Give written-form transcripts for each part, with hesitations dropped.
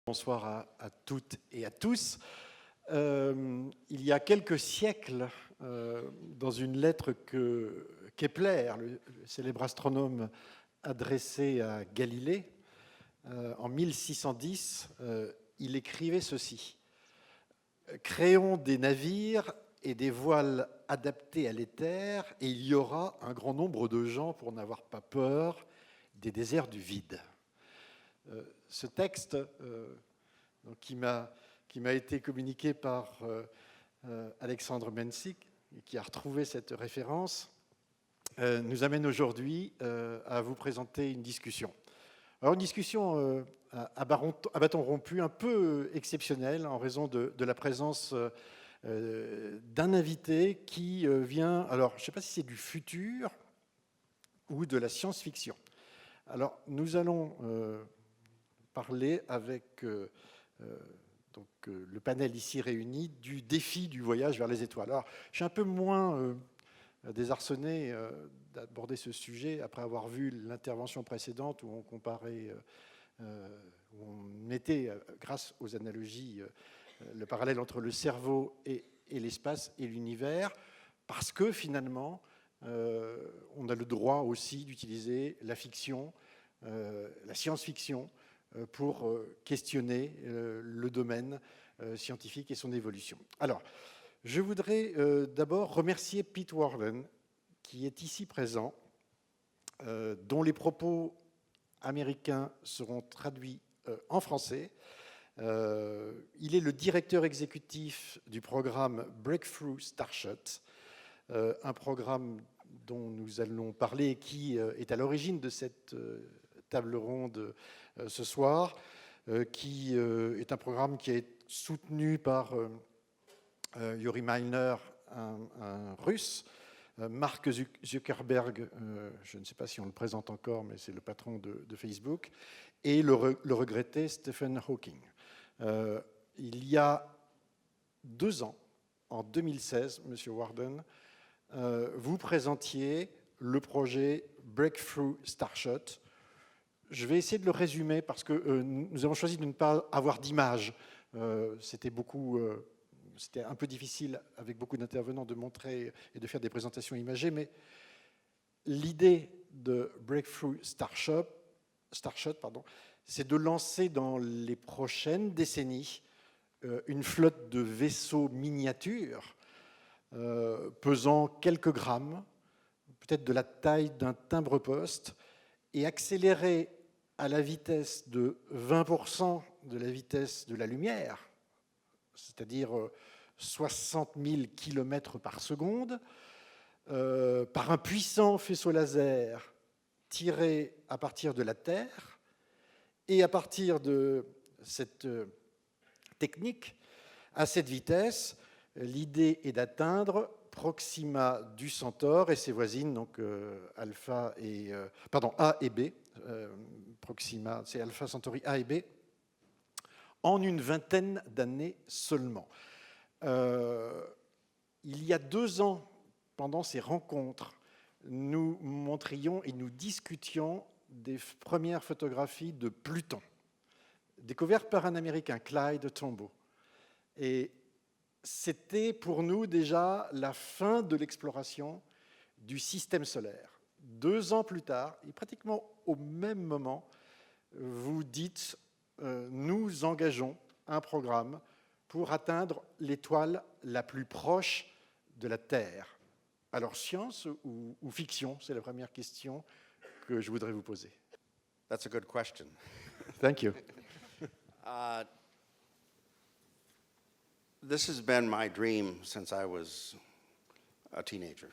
Bonsoir à toutes et à tous. Il y a quelques siècles, dans une lettre que Kepler, le célèbre astronome, adressait à Galilée, en 1610, il écrivait ceci. « Créons des navires et des voiles adaptés à l'éther, et il y aura un grand nombre de gens pour n'avoir pas peur des déserts du vide. » Ce texte, qui m'a été communiqué par Alexandre Menzik, qui a retrouvé cette référence, nous amène aujourd'hui à vous présenter une discussion. Alors une discussion à bâton rompu, un peu exceptionnelle en raison de la présence d'un invité qui vient, alors je ne sais pas si c'est du futur ou de la science-fiction. Alors nous allons parler avec le panel ici réuni du défi du voyage vers les étoiles. Alors, je suis un peu moins désarçonné d'aborder ce sujet après avoir vu l'intervention précédente où on comparait, où on mettait, grâce aux analogies, le parallèle entre le cerveau et l'espace et l'univers, parce que finalement, on a le droit aussi d'utiliser la fiction, la science-fiction, pour questionner le domaine scientifique et son évolution. Alors, je voudrais d'abord remercier Pete Worden, qui est ici présent, dont les propos américains seront traduits en français. Il est le directeur exécutif du programme Breakthrough Starshot, un programme dont nous allons parler et qui est à l'origine de cette table ronde ce soir, qui est un programme qui est soutenu par Yuri Milner, un Russe, Mark Zuckerberg, je ne sais pas si on le présente encore, mais c'est le patron de Facebook, et le regretté Stephen Hawking. Il y a 2 ans, en 2016, Monsieur Worden, vous présentiez le projet Breakthrough Starshot. Je vais essayer de le résumer parce que nous avons choisi de ne pas avoir d'image. C'était un peu difficile, avec beaucoup d'intervenants, de montrer et de faire des présentations imagées, mais l'idée de Breakthrough Starshot, c'est de lancer dans les prochaines décennies une flotte de vaisseaux miniatures pesant quelques grammes, peut-être de la taille d'un timbre-poste, et accélérer à la vitesse de 20% de la vitesse de la lumière, c'est-à-dire 60 000 km par seconde, par un puissant faisceau laser tiré à partir de la Terre. Et à partir de cette technique, à cette vitesse, l'idée est d'atteindre Proxima du Centaure et ses voisines, donc A et B, Proxima, c'est Alpha Centauri A et B, en une vingtaine d'années seulement. Il y a 2 ans, pendant ces rencontres, nous montrions et nous discutions des premières photographies de Pluton, découvertes par un Américain, Clyde Tombaugh. Et c'était pour nous déjà la fin de l'exploration du système solaire. 2 ans plus tard, et pratiquement au même moment, vous dites nous engageons un programme pour atteindre l'étoile la plus proche de la Terre. Alors, science ou fiction? C'est la première question que je voudrais vous poser. That's a good question. Thank you. This has been my dream since I was a teenager,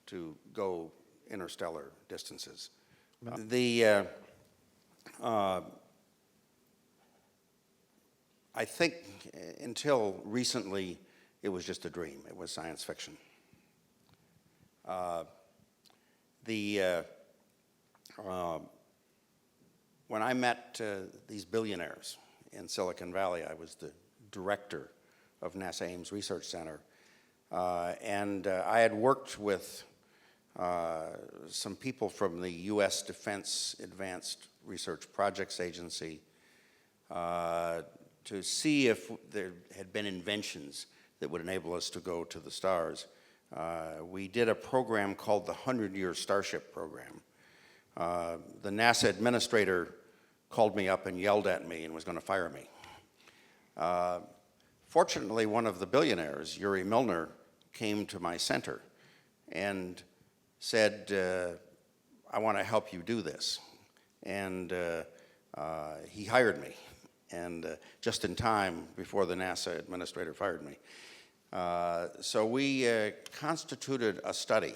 to go interstellar distances. I think until recently, it was just a dream. It was science fiction. When I met these billionaires in Silicon Valley, I was the director of NASA Ames Research Center, and I had worked with some people from the U.S. Defense Advanced Research Projects Agency to see if there had been inventions that would enable us to go to the stars. We did a program called the 100-Year Starship Program. The NASA administrator called me up and yelled at me and was going to fire me. Fortunately, one of the billionaires, Yuri Milner, came to my center and said, I want to help you do this. And he hired me, and just in time before the NASA administrator fired me. So we constituted a study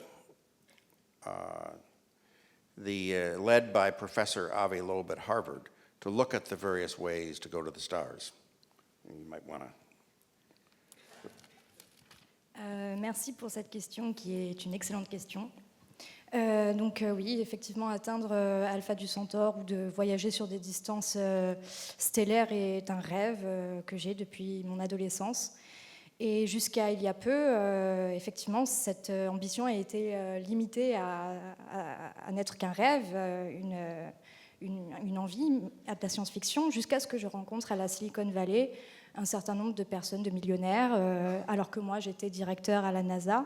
led by Professor Avi Loeb at Harvard to look at the various ways to go to the stars. You might want to... Merci pour cette question qui est une excellente question. Oui, effectivement, atteindre Alpha du Centaure ou de voyager sur des distances stellaires est un rêve que j'ai depuis mon adolescence. Et jusqu'à il y a peu, effectivement, cette ambition a été limitée à n'être qu'un rêve, une envie de la science-fiction, jusqu'à ce que je rencontre à la Silicon Valley un certain nombre de personnes, de millionnaires, alors que moi j'étais directeur à la NASA.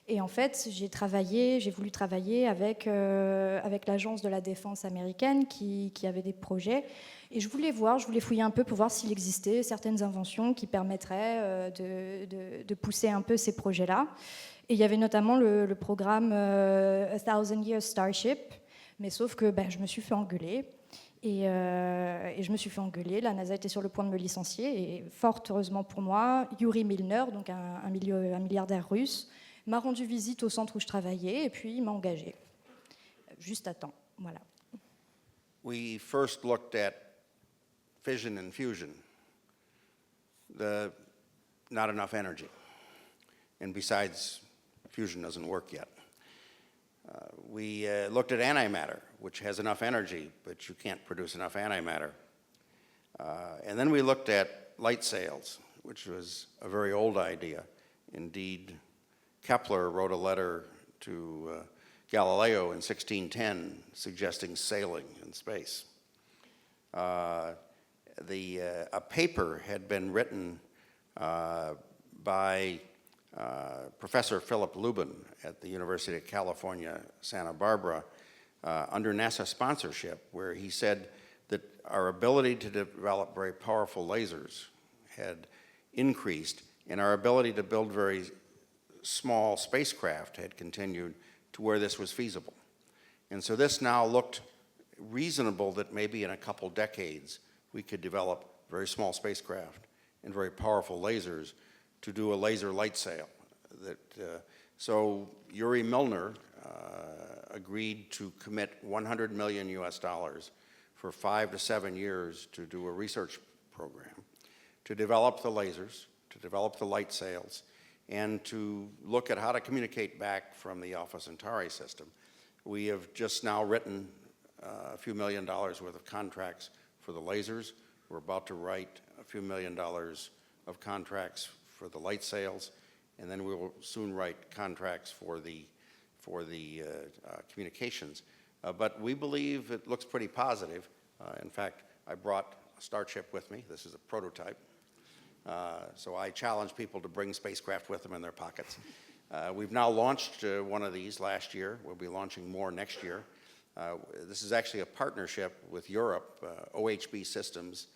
Et en fait, j'ai voulu travailler avec l'agence de la défense américaine qui avait des projets. Et je voulais fouiller un peu pour voir s'il existait certaines inventions qui permettraient de pousser un peu ces projets-là. Et il y avait notamment le programme A Thousand Year Starship, mais sauf que je me suis fait engueuler. Et je me suis fait engueuler, la NASA était sur le point de me licencier, et fort heureusement pour moi, Yuri Milner, donc un milliardaire russe, m'a rendu visite au centre où je travaillais, et puis il m'a engagé. Juste à temps, voilà. We first looked at fission and fusion, not enough energy. And besides, fusion doesn't work yet. We looked at antimatter, which has enough energy, but you can't produce enough antimatter. And then we looked at light sails, which was a very old idea. Indeed, Kepler wrote a letter to Galileo in 1610 suggesting sailing in space. A paper had been written by Professor Philip Lubin at the University of California, Santa Barbara, under NASA sponsorship, where he said that our ability to develop very powerful lasers had increased, and our ability to build very small spacecraft had continued to where this was feasible. And so this now looked reasonable that maybe in a couple decades we could develop very small spacecraft and very powerful lasers to do a laser light sail. So Yuri Milner agreed to commit $100 million for 5 to 7 years to do a research program, to develop the lasers, to develop the light sails, and to look at how to communicate back from the Alpha Centauri system. We have just now written a few $1 million worth of contracts for the lasers. We're about to write a few $1 million of contracts for the light sails, and then we will soon write contracts for the communications. But we believe it looks pretty positive. In fact, I brought a Starship with me. This is a prototype. So I challenge people to bring spacecraft with them in their pockets. We've now launched one of these last year. We'll be launching more next year. This is actually a partnership with Europe. OHB Systems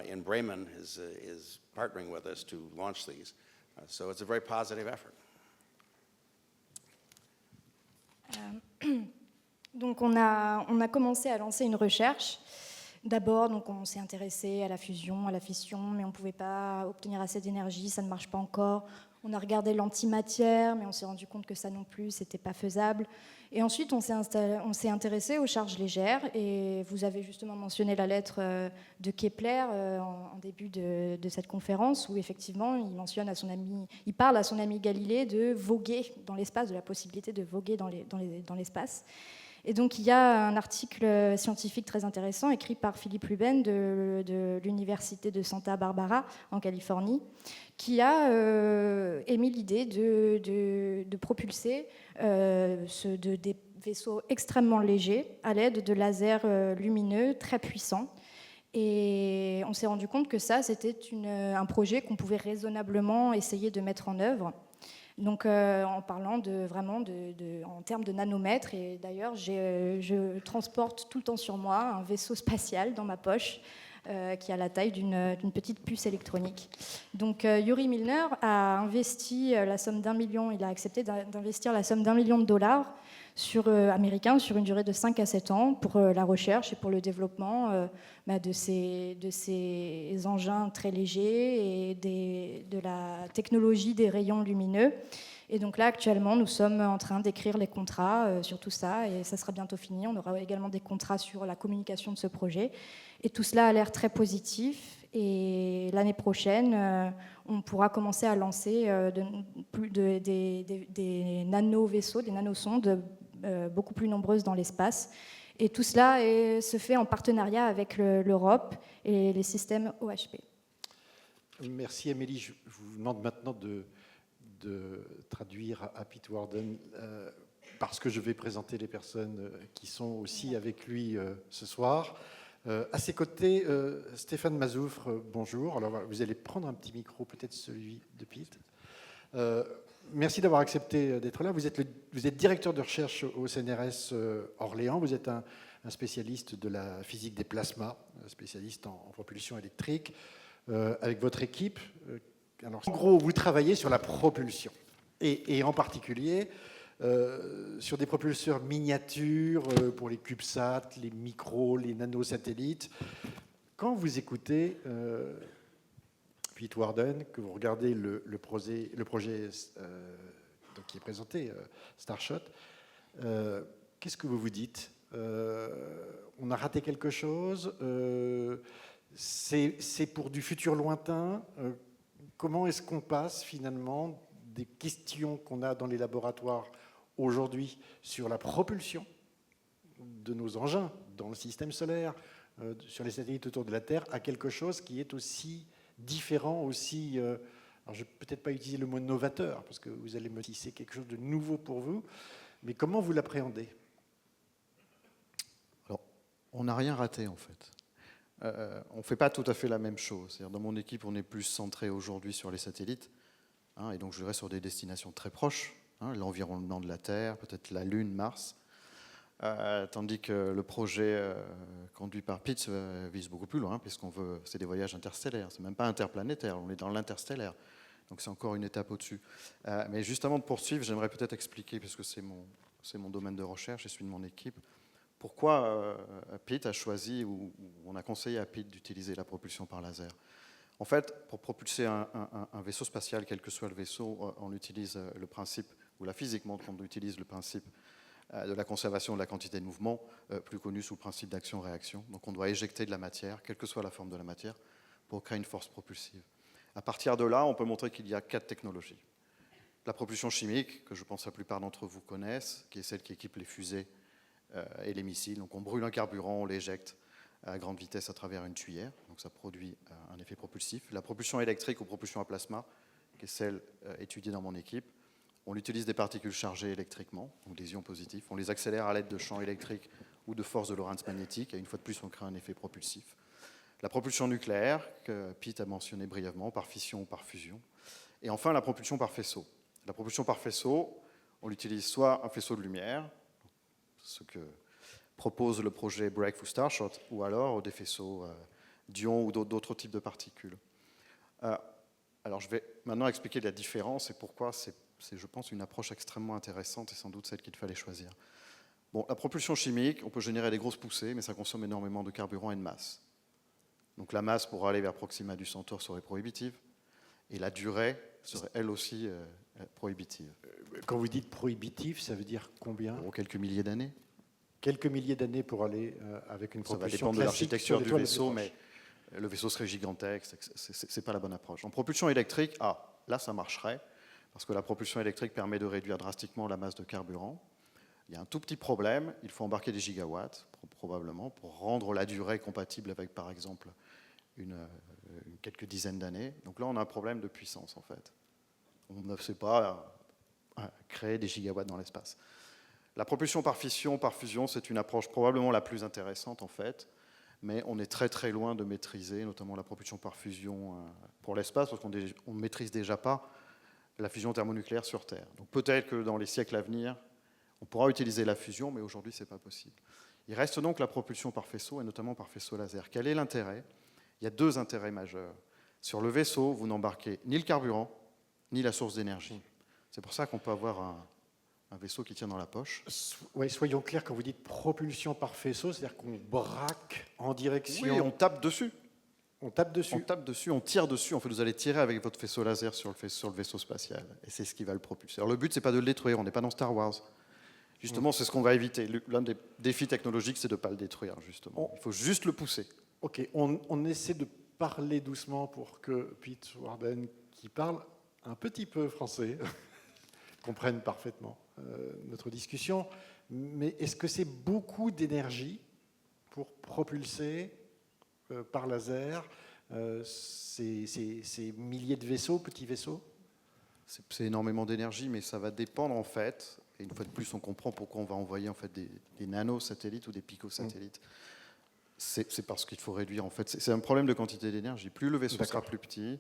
in Bremen is partnering with us to launch these. So it's a very positive effort. Donc on a commencé à lancer une recherche. D'abord, donc, on s'est intéressé à la fusion, à la fission, mais on ne pouvait pas obtenir assez d'énergie, ça ne marche pas encore. On a regardé l'antimatière, mais on s'est rendu compte que ça non plus, ce n'était pas faisable. Et ensuite, on s'est intéressé aux charges légères, et vous avez justement mentionné la lettre de Kepler en début de cette conférence, où effectivement, il parle à son ami Galilée de voguer dans l'espace, de la possibilité de voguer dans l'espace. Et donc, il y a un article scientifique très intéressant écrit par Philippe Lubin de l'Université de Santa Barbara, en Californie, qui a émis l'idée de propulser des vaisseaux extrêmement légers à l'aide de lasers lumineux très puissants. Et on s'est rendu compte que ça, c'était un projet qu'on pouvait raisonnablement essayer de mettre en œuvre. Donc, en parlant en termes de nanomètres, et d'ailleurs, je transporte tout le temps sur moi un vaisseau spatial dans ma poche qui a la taille d'une petite puce électronique. Donc, Yuri Milner a investi la somme d'1 million, il a accepté d'investir la somme d'1 million de dollars américains sur une durée de 5 à 7 ans pour la recherche et pour le développement de ces engins très légers et de la technologie des rayons lumineux. Et donc là, actuellement, nous sommes en train d'écrire les contrats sur tout ça, et ça sera bientôt fini. On aura également des contrats sur la communication de ce projet. Et tout cela a l'air très positif. Et l'année prochaine, on pourra commencer à lancer des nano-vaisseaux, des nanosondes beaucoup plus nombreuses dans l'espace. Et tout cela se fait en partenariat avec l'Europe et les systèmes OHP. Merci Amélie. Je vous demande maintenant de traduire à Pete Worden, parce que je vais présenter les personnes qui sont aussi avec lui ce soir. À ses côtés, Stéphane Mazoufre, bonjour. Alors, vous allez prendre un petit micro, peut-être celui de Pete. Merci d'avoir accepté d'être là. Vous êtes directeur de recherche au CNRS Orléans. Vous êtes un spécialiste de la physique des plasmas, spécialiste en propulsion électrique. Avec votre équipe, alors, en gros, vous travaillez sur la propulsion, et en particulier sur des propulseurs miniatures pour les CubeSats, les micros, les nanosatellites. Quand vous écoutez Pete Worden, que vous regardez le projet donc, qui est présenté, Starshot, qu'est-ce que vous vous dites? On a raté quelque chose? C'est pour du futur lointain? Comment est-ce qu'on passe finalement des questions qu'on a dans les laboratoires aujourd'hui sur la propulsion de nos engins dans le système solaire, sur les satellites autour de la Terre, à quelque chose qui est aussi différent, aussi... alors je ne vais peut-être pas utiliser le mot novateur, parce que vous allez me dire si c'est quelque chose de nouveau pour vous, mais comment vous l'appréhendez? Alors, on n'a rien raté en fait. On ne fait pas tout à fait la même chose. C'est-à-dire, dans mon équipe, on est plus centré aujourd'hui sur les satellites, et donc je dirais sur des destinations très proches, l'environnement de la Terre, peut-être la Lune, Mars, tandis que le projet conduit par Pete vise beaucoup plus loin, c'est des voyages interstellaires, c'est même pas interplanétaire, on est dans l'interstellaire, donc c'est encore une étape au-dessus. Mais juste avant de poursuivre, j'aimerais peut-être expliquer, puisque c'est mon domaine de recherche et celui de mon équipe, pourquoi Pete a choisi, ou on a conseillé à Pete d'utiliser la propulsion par laser. En fait, pour propulser un vaisseau spatial, quel que soit le vaisseau, on utilise le principe, ou la physique montre qu'on utilise le principe de la conservation de la quantité de mouvement, plus connu sous le principe d'action-réaction. Donc on doit éjecter de la matière, quelle que soit la forme de la matière, pour créer une force propulsive. À partir de là, on peut montrer qu'il y a 4 technologies. La propulsion chimique, que je pense la plupart d'entre vous connaissent, qui est celle qui équipe les fusées et les missiles. Donc on brûle un carburant, on l'éjecte à grande vitesse à travers une tuyère, donc ça produit un effet propulsif. La propulsion électrique ou propulsion à plasma, qui est celle étudiée dans mon équipe, on utilise des particules chargées électriquement, donc des ions positifs, on les accélère à l'aide de champs électriques ou de forces de Lorentz magnétique, et une fois de plus on crée un effet propulsif. La propulsion nucléaire, que Pete a mentionné brièvement, par fission ou par fusion. Et enfin la propulsion par faisceau. La propulsion par faisceau, on utilise soit un faisceau de lumière, ce que propose le projet Breakthrough Starshot, ou alors des faisceaux d'ions ou d'autres types de particules. Alors je vais maintenant expliquer la différence et pourquoi c'est, je pense, une approche extrêmement intéressante et sans doute celle qu'il fallait choisir. Bon, la propulsion chimique, on peut générer des grosses poussées, mais ça consomme énormément de carburant et de masse. Donc la masse pour aller vers Proxima du Centaure serait prohibitive, et la durée serait elle aussi prohibitive. Quand vous dites prohibitif, ça veut dire combien? Quelques milliers d'années. Quelques milliers d'années pour aller avec une propulsion classique. Ça va dépendre de l'architecture du vaisseau, mais le vaisseau serait gigantesque, c'est pas la bonne approche. En propulsion électrique, là ça marcherait, parce que la propulsion électrique permet de réduire drastiquement la masse de carburant. Il y a un tout petit problème, il faut embarquer des gigawatts, probablement, pour rendre la durée compatible avec, par exemple, quelques dizaines d'années. Donc là, on a un problème de puissance, en fait. On ne sait pas créer des gigawatts dans l'espace. La propulsion par fission, par fusion, c'est une approche probablement la plus intéressante, en fait, mais on est très très loin de maîtriser, notamment la propulsion par fusion pour l'espace, parce qu'on ne maîtrise déjà pas la fusion thermonucléaire sur Terre. Donc peut-être que dans les siècles à venir, on pourra utiliser la fusion, mais aujourd'hui, ce n'est pas possible. Il reste donc la propulsion par faisceau, et notamment par faisceau laser. Quel est l'intérêt? Il y a 2 intérêts majeurs. Sur le vaisseau, vous n'embarquez ni le carburant, ni la source d'énergie. C'est pour ça qu'on peut avoir un vaisseau qui tient dans la poche. Oui, soyons clairs, quand vous dites propulsion par faisceau, c'est-à-dire qu'on braque en direction... Oui, on tape dessus. On tape dessus. On tape dessus, on tire dessus. En fait, vous allez tirer avec votre faisceau laser sur le vaisseau spatial. Et c'est ce qui va le propulser. Alors le but, c'est pas de le détruire. On n'est pas dans Star Wars. Justement, c'est ce qu'on va éviter. L'un des défis technologiques, c'est de ne pas le détruire, justement. Il faut juste le pousser. Ok, on essaie de parler doucement pour que Pete Warden, qui parle un petit peu français, comprenne parfaitement notre discussion. Mais est-ce que c'est beaucoup d'énergie pour propulser par laser ces milliers de vaisseaux, petits vaisseaux? C'est énormément d'énergie, mais ça va dépendre, en fait. Et une fois de plus, on comprend pourquoi on va envoyer en fait, des nanosatellites ou des picosatellites. C'est parce qu'il faut réduire. En fait, c'est un problème de quantité d'énergie. Plus le vaisseau sera plus petit,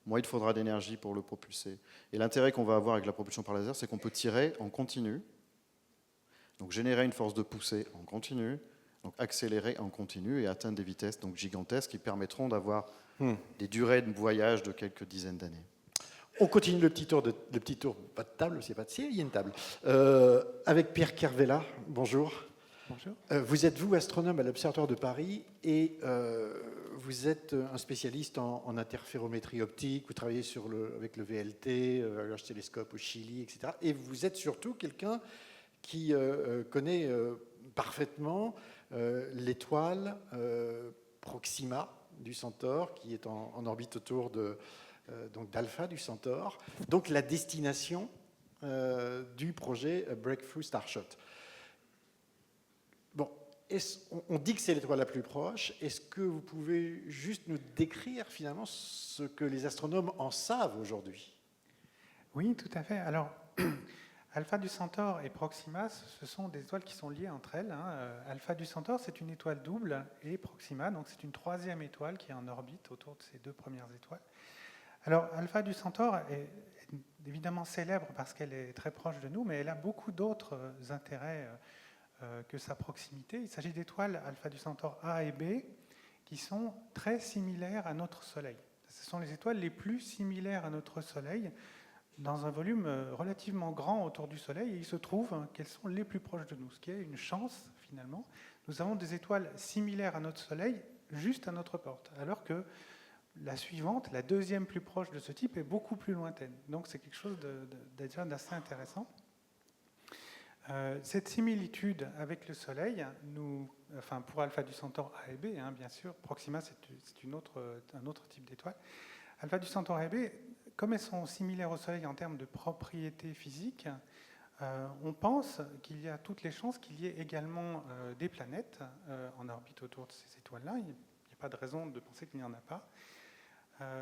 moins il faudra d'énergie pour le propulser. Et l'intérêt qu'on va avoir avec la propulsion par laser, c'est qu'on peut tirer en continu, donc générer une force de poussée en continu, donc accélérer en continu et atteindre des vitesses donc gigantesques qui permettront d'avoir des durées de voyage de quelques dizaines d'années. On continue le petit tour, pas de table, c'est pas de ciel, il y a une table. Avec Pierre Kervella, bonjour. Bonjour. Vous êtes, vous, astronome à l'Observatoire de Paris et vous êtes un spécialiste en interférométrie optique, vous travaillez avec le VLT, Large Telescope au Chili, etc. Et vous êtes surtout quelqu'un qui connaît parfaitement l'étoile Proxima du Centaure, qui est en orbite autour donc d'Alpha du Centaure, donc la destination du projet Breakthrough Starshot. Bon, on dit que c'est l'étoile la plus proche. Est-ce que vous pouvez juste nous décrire finalement ce que les astronomes en savent aujourd'hui? Oui, tout à fait. Alors, Alpha du Centaure et Proxima, ce sont des étoiles qui sont liées entre elles. Alpha du Centaure, c'est une étoile double, et Proxima, donc c'est une 3e étoile qui est en orbite autour de ces 2 premières étoiles. Alors, Alpha du Centaure est évidemment célèbre parce qu'elle est très proche de nous, mais elle a beaucoup d'autres intérêts que sa proximité. Il s'agit d'étoiles Alpha du Centaure A et B qui sont très similaires à notre Soleil. Ce sont les étoiles les plus similaires à notre Soleil dans un volume relativement grand autour du Soleil, et il se trouve qu'elles sont les plus proches de nous, ce qui est une chance finalement. Nous avons des étoiles similaires à notre Soleil juste à notre porte, alors que la suivante, la 2e plus proche de ce type, est beaucoup plus lointaine. Donc c'est quelque chose déjà d'assez intéressant. Cette similitude avec le Soleil, pour Alpha du Centaure A et B, bien sûr, Proxima c'est un autre type d'étoile. Alpha du Centaure A et B, comme elles sont similaires au Soleil en termes de propriétés physiques, on pense qu'il y a toutes les chances qu'il y ait également des planètes en orbite autour de ces étoiles-là. Il n'y a pas de raison de penser qu'il n'y en a pas.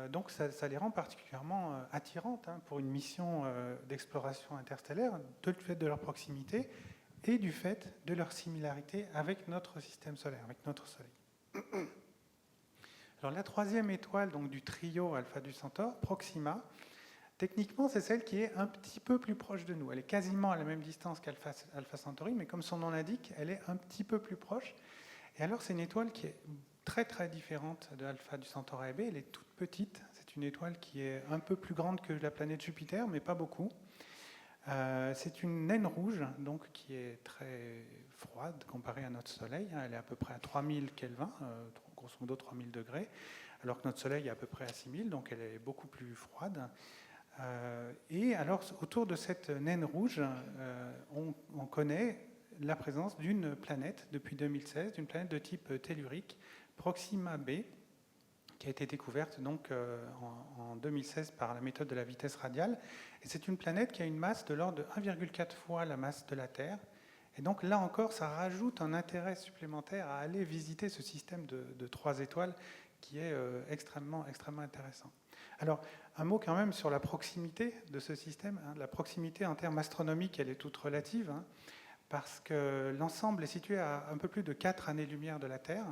Donc ça les rend particulièrement attirantes pour une mission d'exploration interstellaire, du fait de leur proximité et du fait de leur similarité avec notre système solaire, avec notre Soleil. Alors la 3e étoile donc, du trio Alpha du Centaure, Proxima, techniquement c'est celle qui est un petit peu plus proche de nous. Elle est quasiment à la même distance qu'Alpha Centauri, mais comme son nom l'indique, elle est un petit peu plus proche. Et alors c'est une étoile qui est très très différente de Alpha du Centaure A et B. Elle est toute petite. C'est une étoile qui est un peu plus grande que la planète Jupiter, mais pas beaucoup. C'est une naine rouge, donc qui est très froide comparée à notre Soleil. Elle est à peu près à 3000 Kelvin, grosso modo 3000 degrés, alors que notre Soleil est à peu près à 6000, donc elle est beaucoup plus froide. Et alors, autour de cette naine rouge, on connaît la présence d'une planète depuis 2016, d'une planète de type tellurique, Proxima b, qui a été découverte donc, en 2016 par la méthode de la vitesse radiale. Et c'est une planète qui a une masse de l'ordre de 1,4 fois la masse de la Terre. Et donc là encore, ça rajoute un intérêt supplémentaire à aller visiter ce système de 3 étoiles qui est extrêmement intéressant. Alors, un mot quand même sur la proximité de ce système. La proximité en termes astronomiques, elle est toute relative, parce que l'ensemble est situé à un peu plus de 4 années-lumière de la Terre.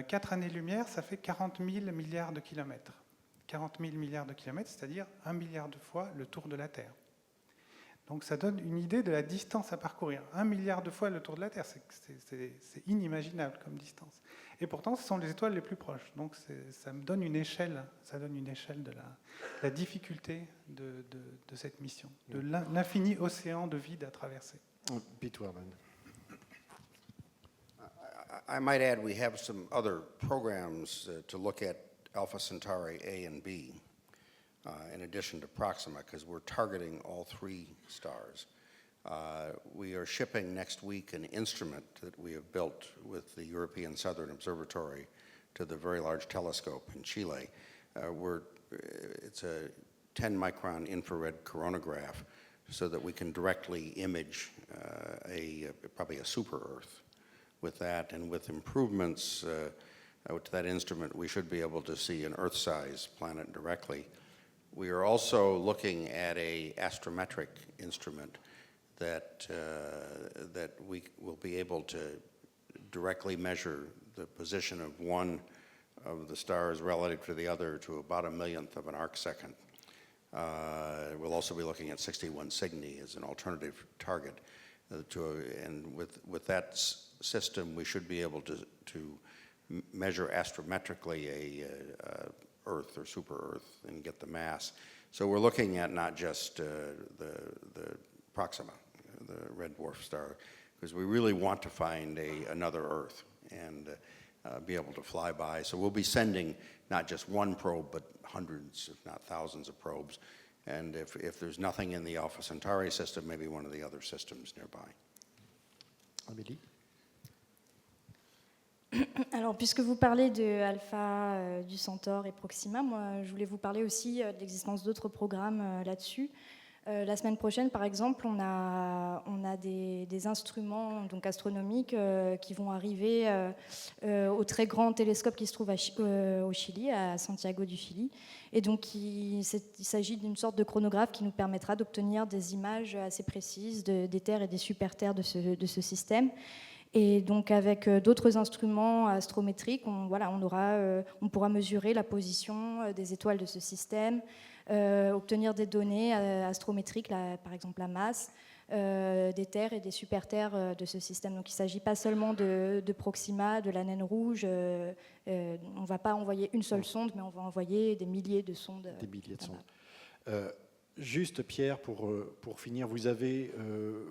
4 années-lumière, ça fait 40 000 milliards de kilomètres. 40 000 milliards de kilomètres, c'est-à-dire 1 milliard de fois le tour de la Terre. Donc ça donne une idée de la distance à parcourir. 1 milliard de fois le tour de la Terre, c'est inimaginable comme distance. Et pourtant, ce sont les étoiles les plus proches. Donc ça me donne une échelle, de la difficulté de cette mission, de l'infini océan de vide à traverser. Pete Werman. I might add we have some other programs to look at Alpha Centauri A and B in addition to Proxima, because we're targeting all 3 stars. We are shipping next week an instrument that we have built with the European Southern Observatory to the Very Large Telescope in Chile. It's a 10-micron infrared coronagraph so that we can directly image probably a super-Earth with that. And with improvements to that instrument, we should be able to see an Earth-size planet directly. We are also looking at an astrometric instrument that we will be able to directly measure the position of one of the stars relative to the other to about 1/millionth of an arcsecond. We'll also be looking at 61 Cygni as an alternative target. And with that system, we should be able to measure astrometrically a Earth or super-Earth and get the mass. So we're looking at not just the Proxima, the red dwarf star, because we really want to find another Earth and be able to fly by. So we'll be sending not just one probe, but hundreds, if not thousands of probes. And if there's nothing in the Alpha Centauri system, maybe one of the other systems nearby. Amélie? Alors, puisque vous parlez de Alpha, du Centaure et Proxima, moi, je voulais vous parler aussi de l'existence d'autres programmes là-dessus. La semaine prochaine, par exemple, on a des instruments donc astronomiques qui vont arriver au très grand télescope qui se trouve au Chili, à Santiago du Chili. Et donc, il s'agit d'une sorte de chronographe qui nous permettra d'obtenir des images assez précises des terres et des super-terres de ce système. Et donc avec d'autres instruments astrométriques, on pourra mesurer la position des étoiles de ce système, obtenir des données astrométriques, par exemple la masse des terres et des super-terres de ce système. Donc il ne s'agit pas seulement de Proxima, de la naine rouge. On ne va pas envoyer une seule sonde, mais on va envoyer des milliers de sondes. Des milliers de sondes. Juste, Pierre, pour finir, vous avez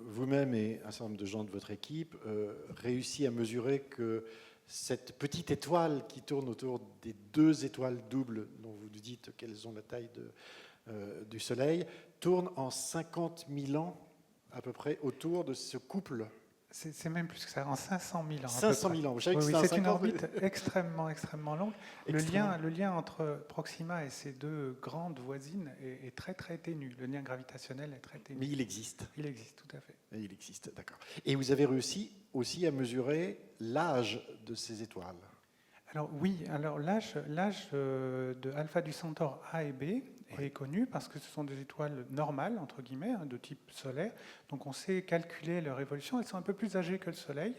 vous-même et un certain nombre de gens de votre équipe réussi à mesurer que cette petite étoile qui tourne autour des 2 étoiles doubles, dont vous nous dites qu'elles ont la taille du Soleil, tourne en 50 000 ans à peu près autour de ce couple. C'est même plus que ça, en 500 000 ans. 500 000 ans. Vous savez que c'est une orbite extrêmement longue. Extrêmement. Le lien entre Proxima et ces 2 grandes voisines est très très ténu. Le lien gravitationnel est très ténu. Mais il existe. Il existe, tout à fait. Il existe, d'accord. Et vous avez réussi aussi à mesurer l'âge de ces étoiles. Alors oui, l'âge de Alpha du Centaure A et B est connu parce que ce sont des étoiles normales, entre guillemets, de type solaire. Donc on sait calculer leur évolution. Elles sont un peu plus âgées que le Soleil,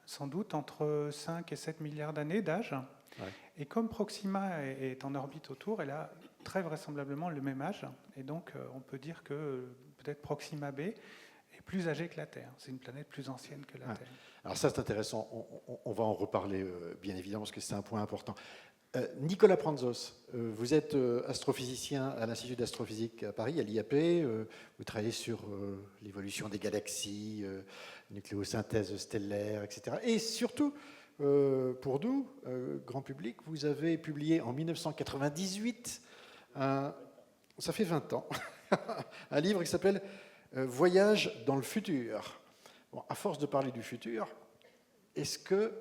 sans doute entre 5 et 7 milliards d'années d'âge. Ouais. Et comme Proxima est en orbite autour, elle a très vraisemblablement le même âge. Et donc on peut dire que peut-être Proxima B est plus âgée que la Terre. C'est une planète plus ancienne que la Terre. Alors ça, c'est intéressant. On va en reparler, bien évidemment, parce que c'est un point important. Nicolas Pranzos, vous êtes astrophysicien à l'Institut d'astrophysique à Paris, à l'IAP. Vous travaillez sur l'évolution des galaxies, nucléosynthèse stellaire, etc. Et surtout, pour nous, grand public, vous avez publié en 1998, ça fait 20 ans, un livre qui s'appelle « Voyage dans le futur ». Bon, à force de parler du futur, est-ce que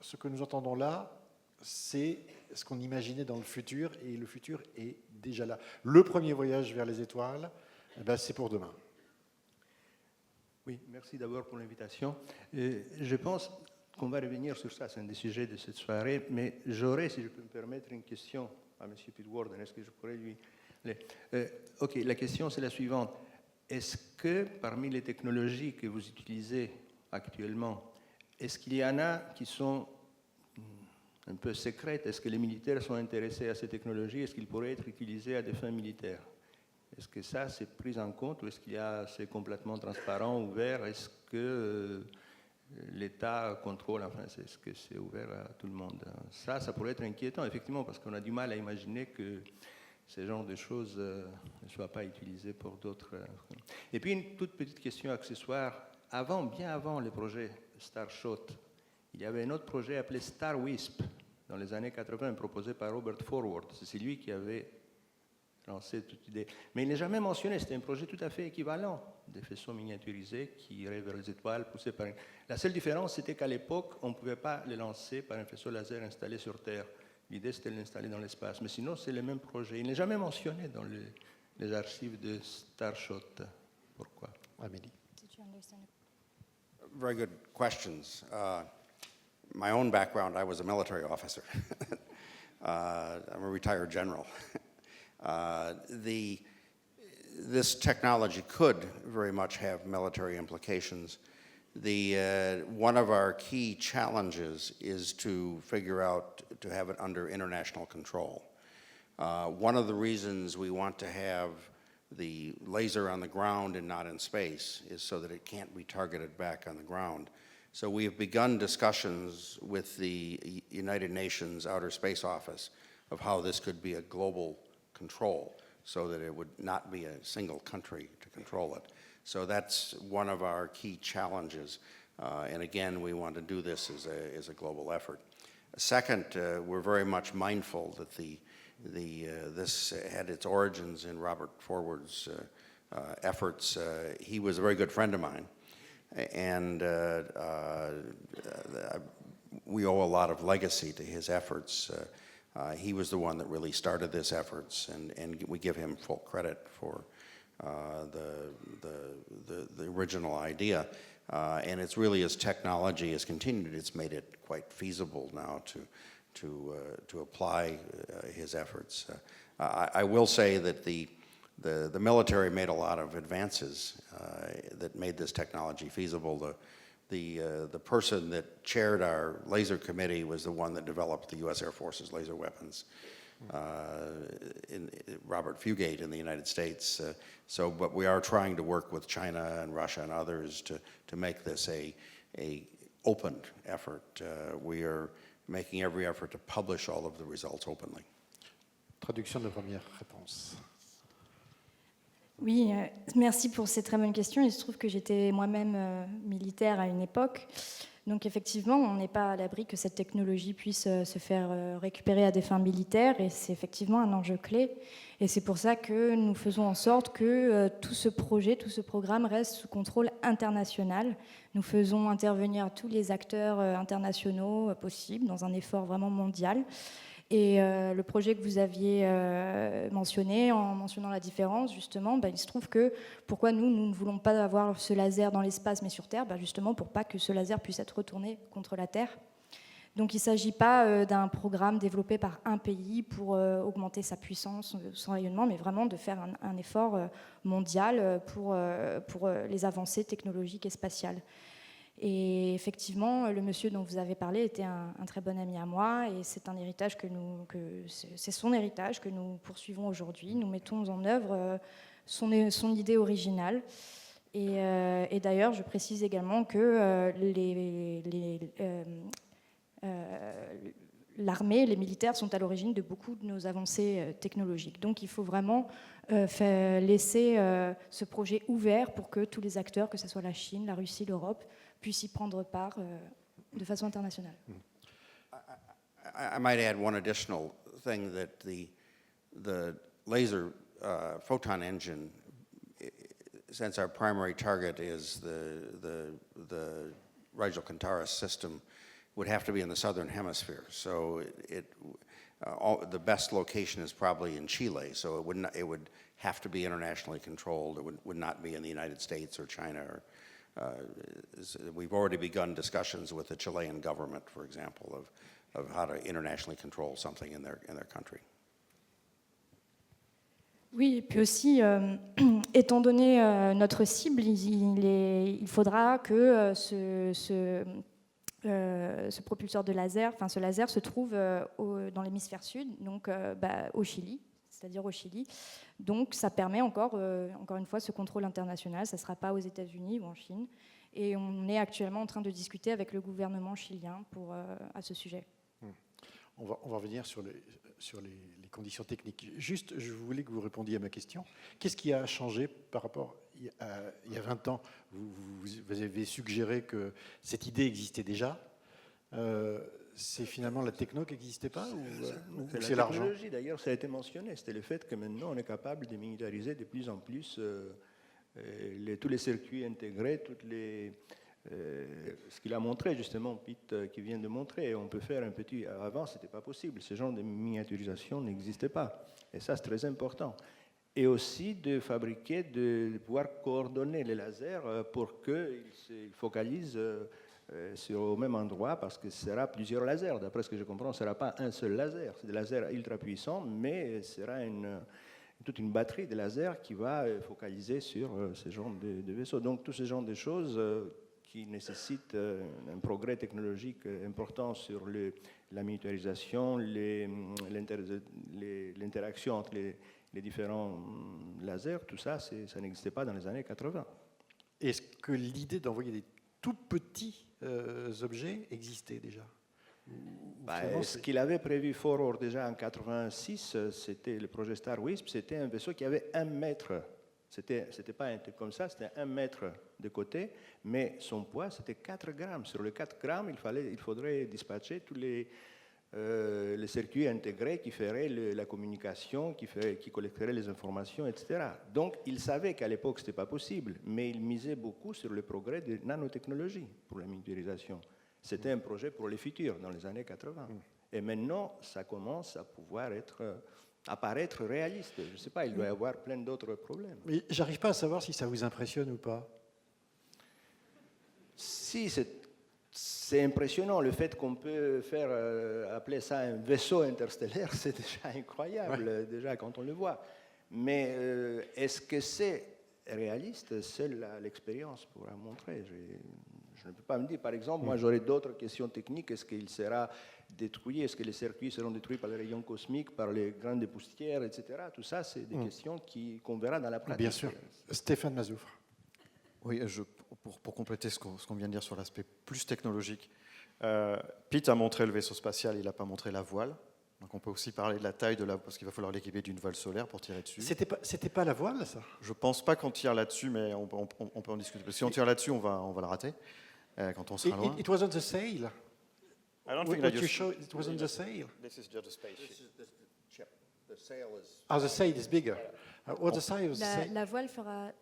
ce que nous entendons là, c'est ce qu'on imaginait dans le futur, et le futur est déjà là? Le premier voyage vers les étoiles, c'est pour demain. Oui, merci d'abord pour l'invitation. Je pense qu'on va revenir sur ça, c'est un des sujets de cette soirée, mais j'aurais, si je peux me permettre, une question à M. Pete Werman. Est-ce que je pourrais lui... Ok, la question c'est la suivante. Est-ce que parmi les technologies que vous utilisez actuellement, est-ce qu'il y en a qui sont un peu secrète. Est-ce que les militaires sont intéressés à ces technologies? Est-ce qu'ils pourraient être utilisés à des fins militaires? Est-ce que ça, c'est pris en compte ou est-ce qu'il y a, c'est complètement transparent, ouvert? Est-ce que l'État contrôle? Enfin, est-ce que c'est ouvert à tout le monde? Ça pourrait être inquiétant, effectivement, parce qu'on a du mal à imaginer que ce genre de choses ne soient pas utilisées pour d'autres. Et puis, une toute petite question accessoire. Bien avant le projet Starshot, il y avait un autre projet appelé Star Wisp, dans les années 80, proposé par Robert Forward. C'est lui qui avait lancé toute idée. Mais il n'est jamais mentionné, c'était un projet tout à fait équivalent, des faisceaux miniaturisés qui iraient vers les étoiles, poussés par... La seule différence, c'était qu'à l'époque, on ne pouvait pas les lancer par un faisceau laser installé sur Terre. L'idée, c'était de l'installer dans l'espace. Mais sinon, c'est le même projet. Il n'est jamais mentionné dans les archives de Starshot. Pourquoi? Amélie. Very good questions. My own background, I was a military officer. I'm a retired general. This technology could very much have military implications. One of our key challenges is to figure out to have it under international control. One of the reasons we want to have the laser on the ground and not in space is so that it can't be targeted back on the ground. So we have begun discussions with the United Nations Outer Space Office of how this could be a global control so that it would not be a single country to control it. So that's one of our key challenges. And again, we want to do this as a global effort. Second, we're very much mindful that this had its origins in Robert Forward's efforts. He was a very good friend of mine, and we owe a lot of legacy to his efforts. He was the one that really started this efforts, and we give him full credit for the original idea. And it's really, as technology has continued, it's made it quite feasible now to apply his efforts. I will say that the military made a lot of advances that made this technology feasible. The person that chaired our laser committee was the one that developed the U.S. Air Force's laser weapons, Robert Fugate in the United States. But we are trying to work with China and Russia and others to make this a open effort. We are making every effort to publish all of the results openly. Traduction de première réponse. Oui, merci pour ces très bonnes questions. Il se trouve que j'étais moi-même militaire à une époque. Donc effectivement, on n'est pas à l'abri que cette technologie puisse se faire récupérer à des fins militaires, et c'est effectivement un enjeu clé. Et c'est pour ça que nous faisons en sorte que tout ce projet, tout ce programme reste sous contrôle international. Nous faisons intervenir tous les acteurs internationaux possibles dans un effort vraiment mondial. Et le projet que vous aviez mentionné, en mentionnant la différence, justement, il se trouve que pourquoi nous ne voulons pas avoir ce laser dans l'espace mais sur Terre, justement pour pas que ce laser puisse être retourné contre la Terre. Donc il ne s'agit pas d'un programme développé par un pays pour augmenter sa puissance, son rayonnement, mais vraiment de faire un effort mondial pour les avancées technologiques et spatiales. Et effectivement, le monsieur dont vous avez parlé était un très bon ami à moi, et c'est un héritage c'est son héritage que nous poursuivons aujourd'hui. Nous mettons en œuvre son idée originale. Et d'ailleurs, je précise également que l'armée, les militaires sont à l'origine de beaucoup de nos avancées technologiques. Donc il faut vraiment laisser ce projet ouvert pour que tous les acteurs, que ce soit la Chine, la Russie, l'Europe, puissent y prendre part de façon internationale. I might add one additional thing, that the laser photon engine, since our primary target is the Rigel Kentaurus system, would have to be in the southern hemisphere. So the best location is probably in Chile. So it would have to be internationally controlled. It would not be in the United States or China. We've already begun discussions with the Chilean government, for example, of how to internationally control something in their country. Oui, et puis aussi, étant donné notre cible, il faudra que ce propulseur de laser, enfin ce laser se trouve dans l'hémisphère sud, donc au Chili, c'est-à-dire au Chili. Donc ça permet encore une fois ce contrôle international, ça ne sera pas aux États-Unis ou en Chine. Et on est actuellement en train de discuter avec le gouvernement chilien à ce sujet. On va revenir sur les conditions techniques. Juste, je voulais que vous répondiez à ma question. Qu'est-ce qui a changé par rapport à il y a 20 ans? Vous avez suggéré que cette idée existait déjà. C'est finalement la techno qui n'existait pas ou c'est l'argent? La technologie, d'ailleurs, ça a été mentionné. C'était le fait que maintenant, on est capable de militariser de plus en plus tous les circuits intégrés, ce qu'il a montré justement, Pete, qui vient de montrer. On peut faire un petit... Avant, ce n'était pas possible. Ce genre de miniaturisation n'existait pas. Et ça, c'est très important. Et aussi de fabriquer, de pouvoir coordonner les lasers pour qu'ils se focalisent au même endroit, parce que ce sera plusieurs lasers. D'après ce que je comprends, ce ne sera pas un seul laser. C'est des lasers ultra puissants, mais ce sera toute une batterie de lasers qui va focaliser sur ce genre de vaisseaux. Donc, tout ce genre de choses qui nécessitent un progrès technologique important sur la miniaturisation, l'interaction entre les différents lasers, tout ça, ça n'existait pas dans les années 80. Est-ce que l'idée d'envoyer des tout petits objets existait déjà? Ce qu'il avait prévu Forward déjà en 86, c'était le projet Star Wisp, c'était un vaisseau qui avait 1 mètre. C'était pas un truc comme ça, c'était 1 mètre de côté, mais son poids, c'était 4 grammes. Sur les 4 grammes, il faudrait dispatcher tous les circuits intégrés qui feraient la communication, qui collecteraient les informations, etc. Donc, il savait qu'à l'époque, ce n'était pas possible, mais il misait beaucoup sur le progrès des nanotechnologies pour la miniaturisation. C'était un projet pour le futur, dans les années 80. Et maintenant, ça commence à pouvoir apparaître réaliste. Je ne sais pas, il doit y avoir plein d'autres problèmes. Mais j'arrive pas à savoir si ça vous impressionne ou pas. Si, c'est impressionnant. Le fait qu'on peut appeler ça un vaisseau interstellaire, c'est déjà incroyable, déjà quand on le voit. Mais est-ce que c'est réaliste? Seule l'expérience pourra montrer. Je ne peux pas me dire, par exemple, moi j'aurais d'autres questions techniques. Est-ce qu'il sera détruit? Est-ce que les circuits seront détruits par les rayons cosmiques, par les grandes poussières, etc. Tout ça, c'est des questions qu'on verra dans la pratique. Bien sûr. Stéphane Mazoufre. Oui, pour compléter ce qu'on vient de dire sur l'aspect plus technologique, Pete a montré le vaisseau spatial, il n'a pas montré la voile. Donc on peut aussi parler de la taille de la voile, parce qu'il va falloir l'équiper d'une voile solaire pour tirer dessus. C'était pas la voile, ça? Je ne pense pas qu'on tire là-dessus, mais on peut en discuter. Parce que si on tire là-dessus, on va le rater quand on sera loin. It was on the sail. I don't think What you showed, it was on the sail. This is just a spaceship. The sail is The sail is bigger. What the size of the sail? La voile fera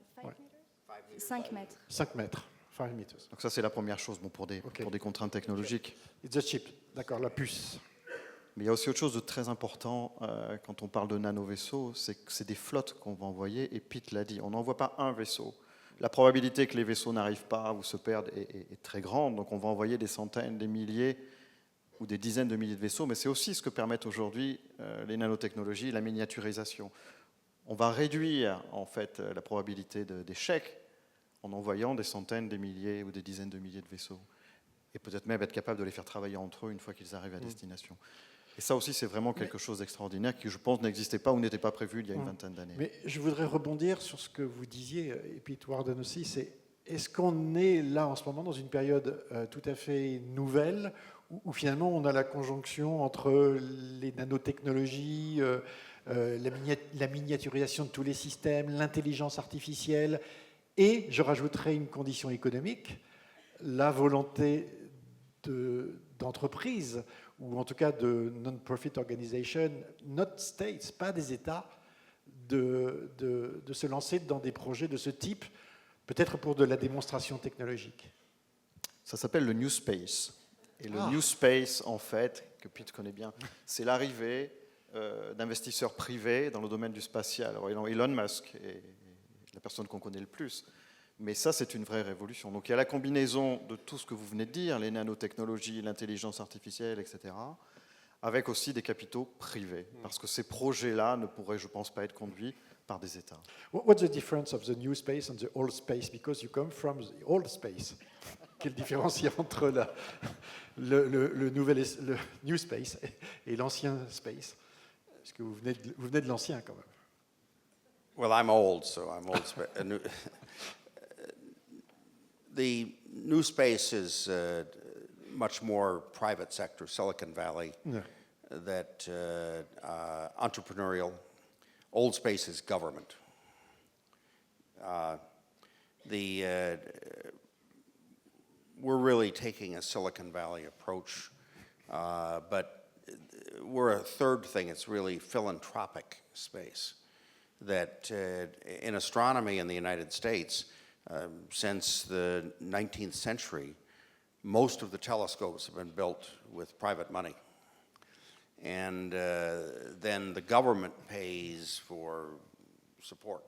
5 mètres. 5 mètres. 5 meters. Donc ça, c'est la première chose pour des contraintes technologiques. It's a chip. D'accord, la puce. Mais il y a aussi autre chose de très important quand on parle de nano-vaisseaux, c'est que c'est des flottes qu'on va envoyer, et Pete l'a dit, on n'envoie pas un vaisseau. La probabilité que les vaisseaux n'arrivent pas ou se perdent est très grande, donc on va envoyer des centaines, des milliers ou des dizaines de milliers de vaisseaux, mais c'est aussi ce que permettent aujourd'hui les nanotechnologies, la miniaturisation. On va réduire en fait la probabilité d'échec en envoyant des centaines, des milliers ou des dizaines de milliers de vaisseaux, et peut-être même être capable de les faire travailler entre eux une fois qu'ils arrivent à destination. Et ça aussi, c'est vraiment quelque chose d'extraordinaire qui, je pense, n'existait pas ou n'était pas prévu il y a une vingtaine d'années. Mais je voudrais rebondir sur ce que vous disiez, et Pete Warden aussi, c'est est-ce qu'on est là en ce moment dans une période tout à fait nouvelle où finalement on a la conjonction entre les nanotechnologies, la miniaturisation de tous les systèmes, l'intelligence artificielle, et je rajouterai une condition économique, la volonté d'entreprises, ou en tout cas de non-profit organisations, not states, pas des États, de se lancer dans des projets de ce type, peut-être pour de la démonstration technologique. Ça s'appelle le New Space. Et le New Space, en fait, que Pete connaît bien, c'est l'arrivée d'investisseurs privés dans le domaine du spatial. Alors, Elon Musk est la personne qu'on connaît le plus. Mais ça, c'est une vraie révolution. Donc il y a la combinaison de tout ce que vous venez de dire, les nanotechnologies, l'intelligence artificielle, etc., avec aussi des capitaux privés. Parce que ces projets-là ne pourraient, je pense, pas être conduits par des États. What's the difference of the new space and the old space? Because you come from the old space. Quelle différence il y a entre le New Space et l'ancien Space. Parce que vous venez de l'ancien quand même. Well, I'm old, so I'm old. The new space is much more private sector, Silicon Valley, Yeah. that entrepreneurial. Old space is government. We're really taking a Silicon Valley approach, but we're a third thing. It's really philanthropic space. That in astronomy in the United States, since the 19th century, most of the telescopes have been built with private money. And then the government pays for support.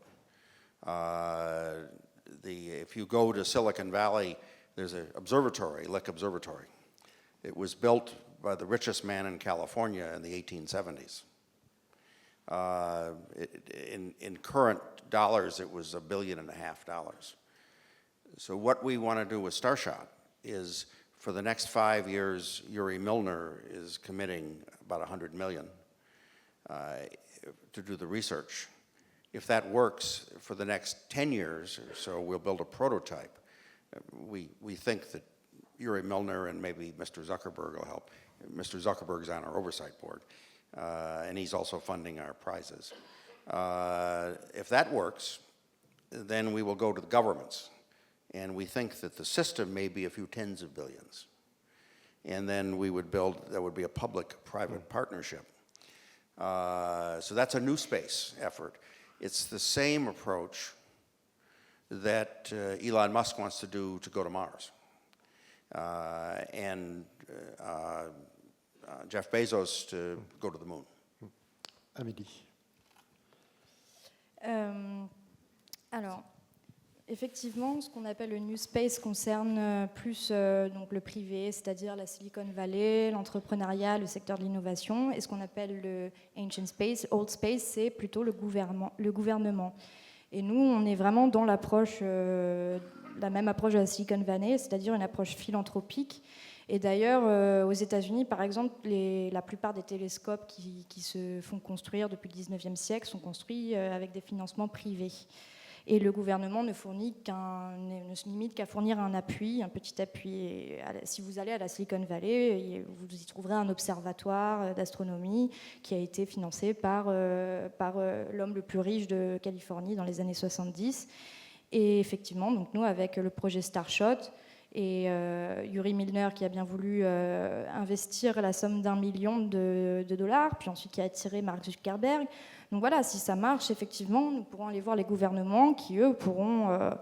If you go to Silicon Valley, there's an observatory, Lick Observatory. It was built by the richest man in California in the 1870s. In current dollars, it was $1.5 billion. So what we want to do with Starshot is, for the next 5 years, Yuri Milner is committing about $100 million to do the research. If that works for the next 10 years or so, we'll build a prototype. We think that Yuri Milner and maybe Mr. Zuckerberg will help. Mr. Zuckerberg's on our oversight board, and he's also funding our prizes. If that works, then we will go to the governments. And we think that the system may be a few tens of billions. And then we would build, that would be a public-private partnership. So that's a new space effort. It's the same approach that Elon Musk wants to do to go to Mars. And Jeff Bezos to go to the moon. Amélie. Alors, effectivement, ce qu'on appelle le New Space concerne plus donc le privé, c'est-à-dire la Silicon Valley, l'entrepreneuriat, le secteur de l'innovation. Et ce qu'on appelle le Ancient Space, Old Space, c'est plutôt le gouvernement. Et nous, on est vraiment dans l'approche, la même approche de la Silicon Valley, c'est-à-dire une approche philanthropique. Et d'ailleurs, aux États-Unis, par exemple, la plupart des télescopes qui se font construire depuis le 19e siècle sont construits avec des financements privés. Et le gouvernement ne se limite qu'à fournir un petit appui. Et si vous allez à la Silicon Valley, vous y trouverez un observatoire d'astronomie qui a été financé par l'homme le plus riche de Californie dans les années 70. Et effectivement, donc nous, avec le projet Starshot, et Yuri Milner qui a bien voulu investir la somme d'1 million de dollars, puis ensuite qui a attiré Mark Zuckerberg. Donc voilà, si ça marche, effectivement, nous pourrons aller voir les gouvernements qui, eux, pourront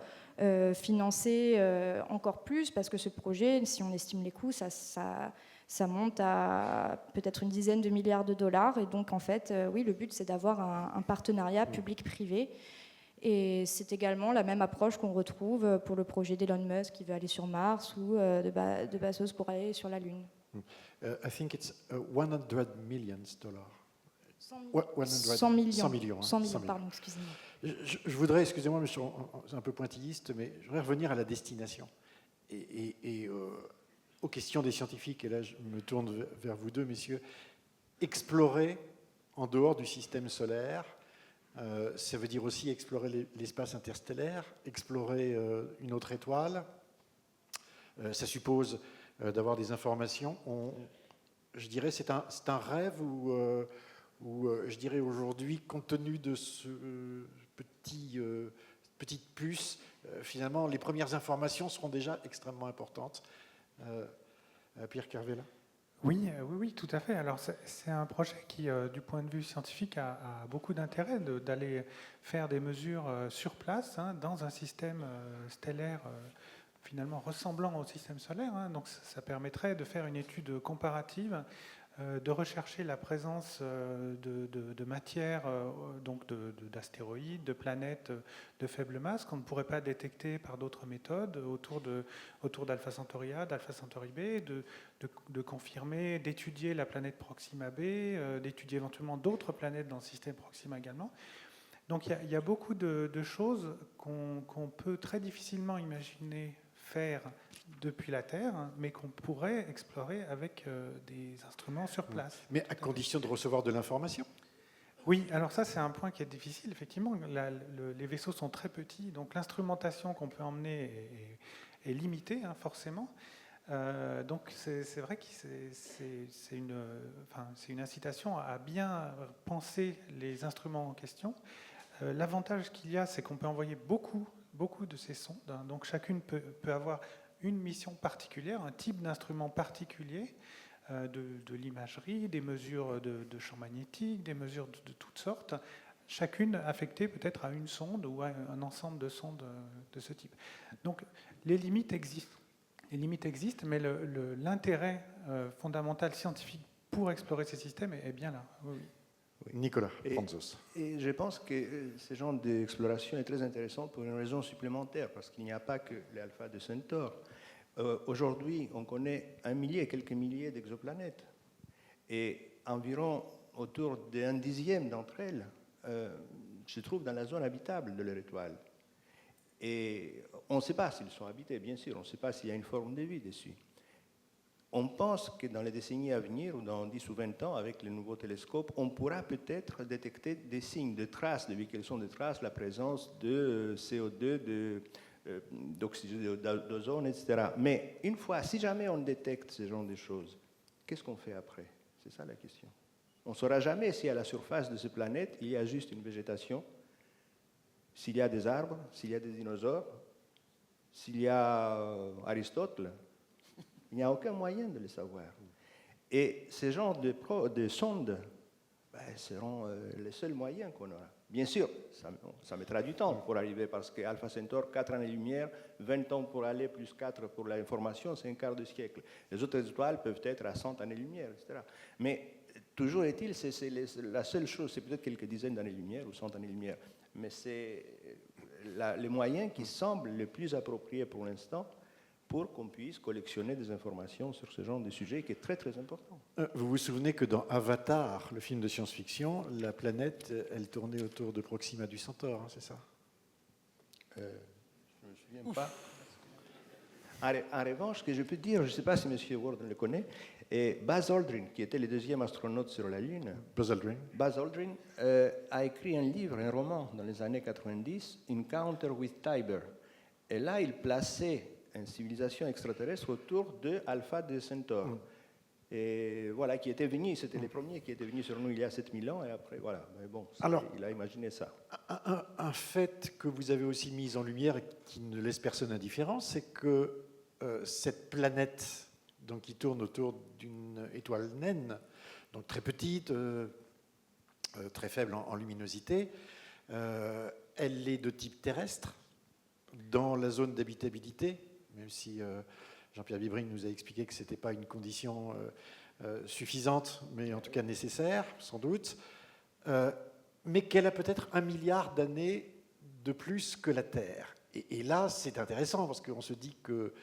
financer encore plus, parce que ce projet, si on estime les coûts, ça monte à peut-être une dizaine de milliards de dollars. Et donc, en fait, oui, le but, c'est d'avoir un partenariat public-privé. Et c'est également la même approche qu'on retrouve pour le projet d'Elon Musk qui veut aller sur Mars ou de Bezos pour aller sur la Lune. I think it's $100 million. 100 millions. 100 millions, pardon, excusez-moi. Je voudrais, excusez-moi, je suis un peu pointilliste, mais je voudrais revenir à la destination et aux questions des scientifiques. Et là, je me tourne vers vous deux, messieurs. Explorer en dehors du système solaire, ça veut dire aussi explorer l'espace interstellaire, explorer une autre étoile. Ça suppose d'avoir des informations. Je dirais c'est un rêve où je dirais aujourd'hui, compte tenu de ce petite puce, finalement, les premières informations seront déjà extrêmement importantes. Pierre Carvela. Oui, tout à fait. Alors, c'est un projet qui, du point de vue scientifique, a beaucoup d'intérêt d'aller faire des mesures sur place, dans un système stellaire finalement ressemblant au système solaire. Donc, ça permettrait de faire une étude comparative, de rechercher la présence de matière, donc d'astéroïdes, de planètes de faible masse qu'on ne pourrait pas détecter par d'autres méthodes autour d'Alpha Centauri A, d'Alpha Centauri B, de confirmer, d'étudier la planète Proxima B, d'étudier éventuellement d'autres planètes dans le système Proxima également. Donc il y a beaucoup de choses qu'on peut très difficilement imaginer faire depuis la Terre, mais qu'on pourrait explorer avec des instruments sur place. Mais à condition de recevoir de l'information. Oui, alors ça c'est un point qui est difficile, effectivement. Les vaisseaux sont très petits, donc l'instrumentation qu'on peut emmener est limitée, hein, forcément. Donc c'est vrai que c'est une incitation à bien penser les instruments en question. L'avantage qu'il y a, c'est qu'on peut envoyer beaucoup de ces sondes, hein. Donc chacune peut avoir une mission particulière, un type d'instrument particulier, de l'imagerie, des mesures de champ magnétique, des mesures de toutes sortes, chacune affectée peut-être à une sonde ou à un ensemble de sondes de ce type. Donc les limites existent. Les limites existent, mais l'intérêt fondamental scientifique pour explorer ces systèmes est bien là. Oui, oui. Nicolas Franzos. Et je pense que ce genre d'exploration est très intéressant pour une raison supplémentaire, parce qu'il n'y a pas que les alphas de Centaure. Aujourd'hui, on connaît quelques milliers d'exoplanètes, et environ autour d'un dixième d'entre elles se trouvent dans la zone habitable de leur étoile. Et on ne sait pas s'ils sont habités, bien sûr, on ne sait pas s'il y a une forme de vie dessus. On pense que dans les décennies à venir, ou dans 10 ou 20 ans, avec les nouveaux télescopes, on pourra peut-être détecter des signes, de traces, de quelles sont des traces, la présence de CO2, d'oxygène, d'ozone, etc. Mais une fois, si jamais on détecte ce genre de choses, qu'est-ce qu'on fait après? C'est ça la question. On ne saura jamais si à la surface de cette planète, il y a juste une végétation, s'il y a des arbres, s'il y a des dinosaures, s'il y a Aristote. Il n'y a aucun moyen de le savoir. Et ce genre de sondes seront les seuls moyens qu'on aura. Bien sûr, ça mettra du temps pour arriver, parce que Alpha Centaure, 4 années-lumière, 20 ans pour aller, plus 4 pour l'information, c'est un quart de siècle. Les autres étoiles peuvent être à 100 années-lumière, etc. Mais toujours est-il, c'est la seule chose, c'est peut-être quelques dizaines d'années-lumière ou 100 années-lumière, mais c'est les moyens qui semblent les plus appropriés pour l'instant pour qu'on puisse collectionner des informations sur ce genre de sujet qui est très très important. Vous vous souvenez que dans Avatar, le film de science-fiction, la planète, elle tournait autour de Proxima du Centaure, hein, c'est ça? Je ne me souviens pas. En revanche, ce que je peux dire, je ne sais pas si M. Worden le connaît, et Buzz Aldrin, qui était le deuxième astronaute sur la Lune, Buzz Aldrin. Buzz Aldrin a écrit un livre, un roman dans les années 90, Encounter with Tiber. Et là, il plaçait une civilisation extraterrestre autour de Alpha de Centaure. Et voilà, qui était venu, c'était les premiers qui étaient venus sur nous il y a 7000 ans, et après, voilà. Mais bon, alors, il a imaginé ça. Un fait que vous avez aussi mis en lumière et qui ne laisse personne indifférent, c'est que cette planète donc, qui tourne autour d'une étoile naine, donc très petite, très faible en luminosité, elle est de type terrestre, dans la zone d'habitabilité, même si Jean-Pierre Bibrine nous a expliqué que ce n'était pas une condition suffisante, mais en tout cas nécessaire, sans doute, mais qu'elle a peut-être 1 milliard d'années de plus que la Terre. Et là, c'est intéressant, parce qu'on se dit que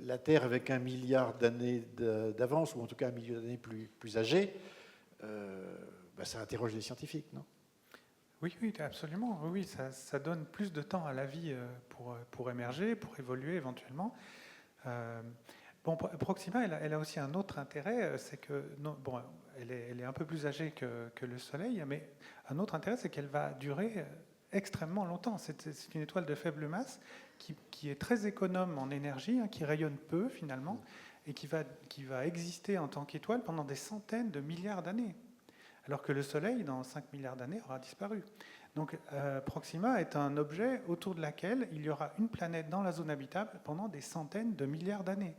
la Terre, avec 1 milliard d'années d'avance, ou en tout cas 1 milliard d'années plus âgée, ça interroge les scientifiques, non ? Oui, absolument. Oui, ça donne plus de temps à la vie pour émerger, pour évoluer éventuellement. Proxima, elle a aussi un autre intérêt, c'est que elle est un peu plus âgée que le Soleil, mais un autre intérêt, c'est qu'elle va durer extrêmement longtemps. C'est une étoile de faible masse qui est très économe en énergie, hein, qui rayonne peu finalement, et qui va exister en tant qu'étoile pendant des centaines de milliards d'années. Alors que le Soleil, dans 5 milliards d'années, aura disparu. Donc Proxima est un objet autour de laquelle il y aura une planète dans la zone habitable pendant des centaines de milliards d'années.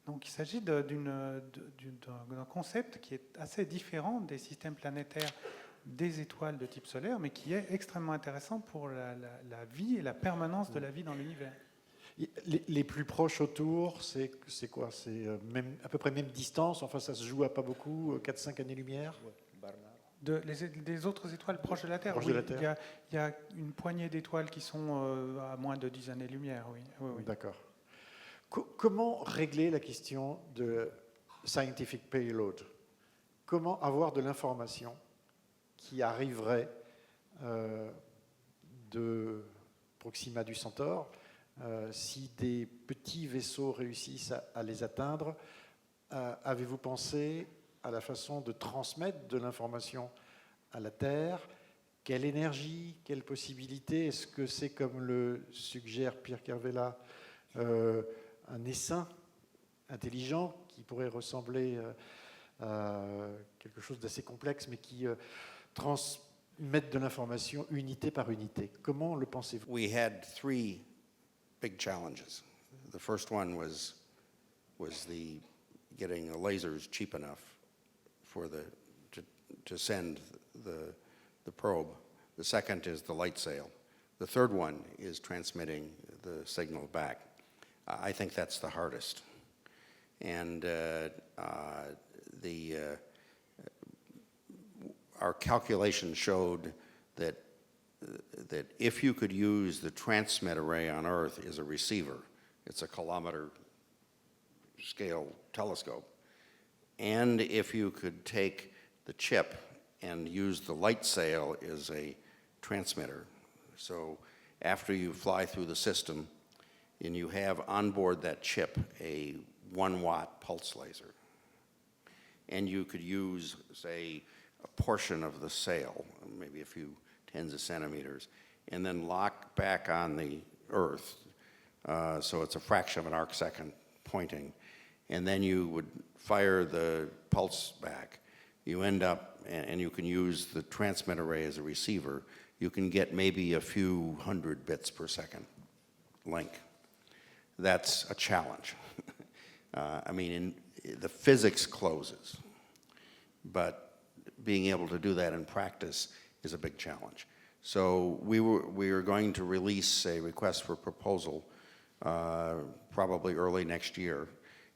Donc il s'agit d'un concept qui est assez différent des systèmes planétaires des étoiles de type solaire, mais qui est extrêmement intéressant pour la vie et la permanence de la vie dans l'univers. Les plus proches autour, c'est quoi? C'est à peu près même distance, enfin ça se joue à pas beaucoup, 4-5 années-lumière? Des autres étoiles proches de la Terre, proche oui. De la Terre. Il y a une poignée d'étoiles qui sont à moins de 10 années-lumière, oui. D'accord. Comment régler la question de scientific payload? Comment avoir de l'information qui arriverait de Proxima du Centaure si des petits vaisseaux réussissent à les atteindre, avez-vous pensé à la façon de transmettre de l'information à la Terre? Quelle énergie, quelle possibilité? Est-ce que c'est, comme le suggère Pierre Kervella, un essaim intelligent qui pourrait ressembler à quelque chose d'assez complexe, mais qui transmette de l'information unité par unité? Comment le pensez-vous? We had three big challenges. The first one was the getting the lasers cheap enough for to send the probe. The second is the light sail. The third one is transmitting the signal back. I think that's the hardest. And our calculation showed that if you could use the transmit array on Earth as a receiver, it's a kilometer scale telescope, and if you could take the chip and use the light sail as a transmitter, so after you fly through the system and you have on board that chip a 1-watt pulse laser, and you could use, say, a portion of the sail, maybe a few tens of centimeters, and then lock back on the Earth, so it's a fraction of an arc second pointing, and then you would fire the pulse back. You end up, and you can use the transmit array as a receiver, you can get maybe a few hundred bits per second link. That's a challenge. I mean, the physics closes, but being able to do that in practice is a big challenge. So we are going to release a request for proposal probably early next year,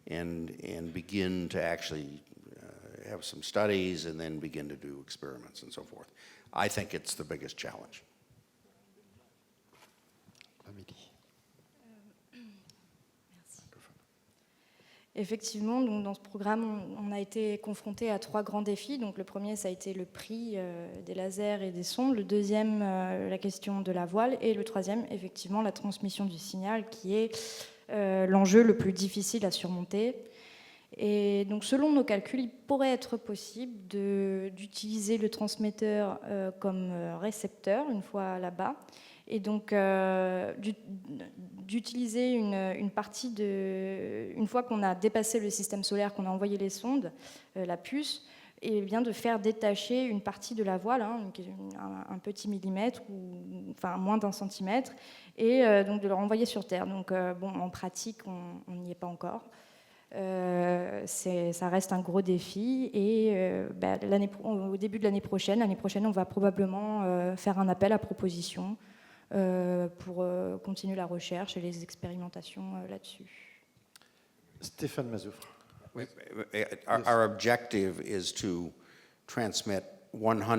and begin to actually have some studies and then begin to do experiments and so forth. I think it's the biggest challenge. Effectivement, donc dans ce programme, on a été confronté à 3 grands défis. Donc le premier, ça a été le prix des lasers et des sondes. Le deuxième, la question de la voile. Et le troisième, effectivement, la transmission du signal, qui est l'enjeu le plus difficile à surmonter. Et donc, selon nos calculs, il pourrait être possible d'utiliser le transmetteur comme récepteur une fois là-bas. Et donc, d'utiliser une partie une fois qu'on a dépassé le système solaire, qu'on a envoyé les sondes, la puce, et bien de faire détacher une partie de la voile, un petit millimètre, ou enfin moins d'1 centimètre, et donc de le renvoyer sur Terre. Donc, bon, en pratique, on n'y est pas encore. Ça reste un gros défi, et au début de l'année prochaine, on va probablement faire un appel à propositions pour continuer la recherche et les expérimentations là-dessus. Stéphane Mazoufre. Our objective is to transmit 100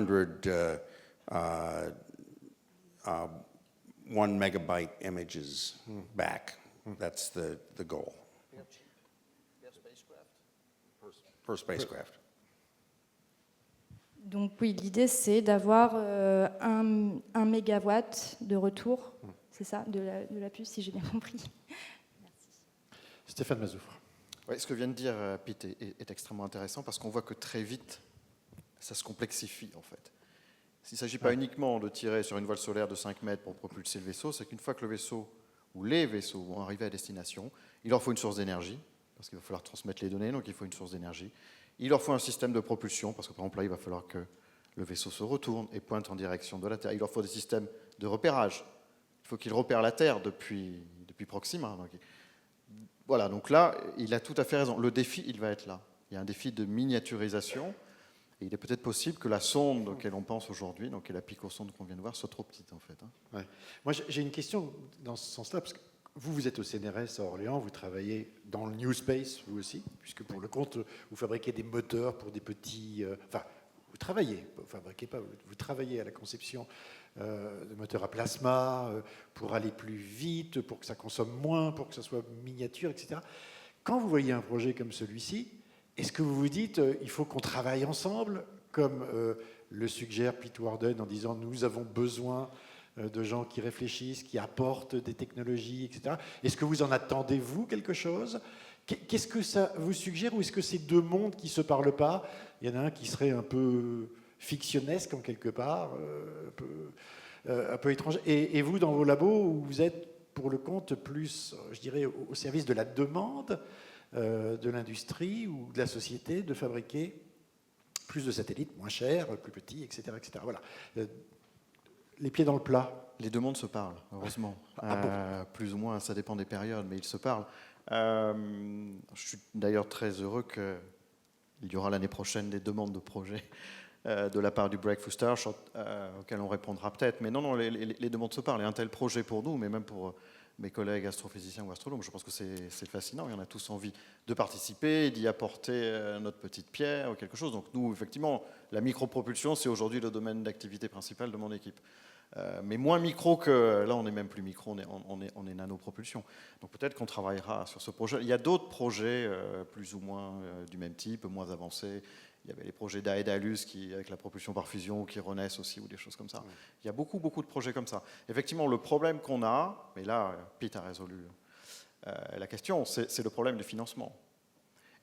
1 megabyte images back. That's the goal. Per spacecraft. Donc oui, l'idée c'est d'avoir 1 mégawatt de retour, c'est ça, de la puce, si j'ai bien compris. Merci. Stéphane Mazoufre. Oui, ce que vient de dire Pete est extrêmement intéressant, parce qu'on voit que très vite, ça se complexifie en fait. Il ne s'agit pas uniquement de tirer sur une voile solaire de 5 mètres pour propulser le vaisseau, c'est qu'une fois que le vaisseau ou les vaisseaux vont arriver à destination, il leur faut une source d'énergie, parce qu'il va falloir transmettre les données, donc il faut une source d'énergie. Il leur faut un système de propulsion, parce que par exemple là, il va falloir que le vaisseau se retourne et pointe en direction de la Terre. Il leur faut des systèmes de repérage. Il faut qu'ils repèrent la Terre depuis Proxima. Donc, voilà, donc là, il a tout à fait raison. Le défi, il va être là. Il y a un défi de miniaturisation. Et il est peut-être possible que la sonde auquel on pense aujourd'hui, donc qui est la picosonde qu'on vient de voir, soit trop petite en fait. Ouais. Moi, j'ai une question dans ce sens-là, parce que vous êtes au CNRS à Orléans, vous travaillez dans le New Space, vous aussi, puisque pour le compte, vous fabriquez des moteurs pour des petits... Enfin, vous travaillez, vous fabriquez pas, vous travaillez à la conception de moteurs à plasma, pour aller plus vite, pour que ça consomme moins, pour que ça soit miniature, etc. Quand vous voyez un projet comme celui-ci, est-ce que vous vous dites il faut qu'on travaille ensemble, comme le suggère Pete Worden en disant nous avons besoin de gens qui réfléchissent, qui apportent des technologies, etc. Est-ce que vous en attendez, vous, quelque chose? Qu'est-ce que ça vous suggère, ou est-ce que c'est deux mondes qui ne se parlent pas? Il y en a un qui serait un peu fictionnesque en quelque part, un peu étrange. Et vous, dans vos labos, où vous êtes pour le compte plus, je dirais, au service de la demande de l'industrie ou de la société de fabriquer plus de satellites, moins chers, plus petits, etc. etc. Voilà. Les pieds dans le plat. Les deux mondes se parlent, heureusement. Plus ou moins, ça dépend des périodes, mais ils se parlent. Je suis d'ailleurs très heureux qu'il y aura l'année prochaine des demandes de projets de la part du Breakthrough Starshot, auxquelles on répondra peut-être. Mais non, les demandes se parlent. Et un tel projet pour nous, mais même pour mes collègues astrophysiciens ou astronomes, je pense que c'est fascinant. Il y en a tous envie de participer, d'y apporter notre petite pierre ou quelque chose. Donc nous, effectivement, la micropropulsion, c'est aujourd'hui le domaine d'activité principal de mon équipe. Mais moins micro que... Là, on n'est même plus micro, on est nanopropulsion. Donc peut-être qu'on travaillera sur ce projet. Il y a d'autres projets plus ou moins du même type, moins avancés. Il y avait les projets d'Aedalus avec la propulsion par fusion qui renaissent aussi, ou des choses comme ça. Il y a beaucoup de projets comme ça. Effectivement, le problème qu'on a, mais là, Pete a résolu la question, c'est le problème du financement.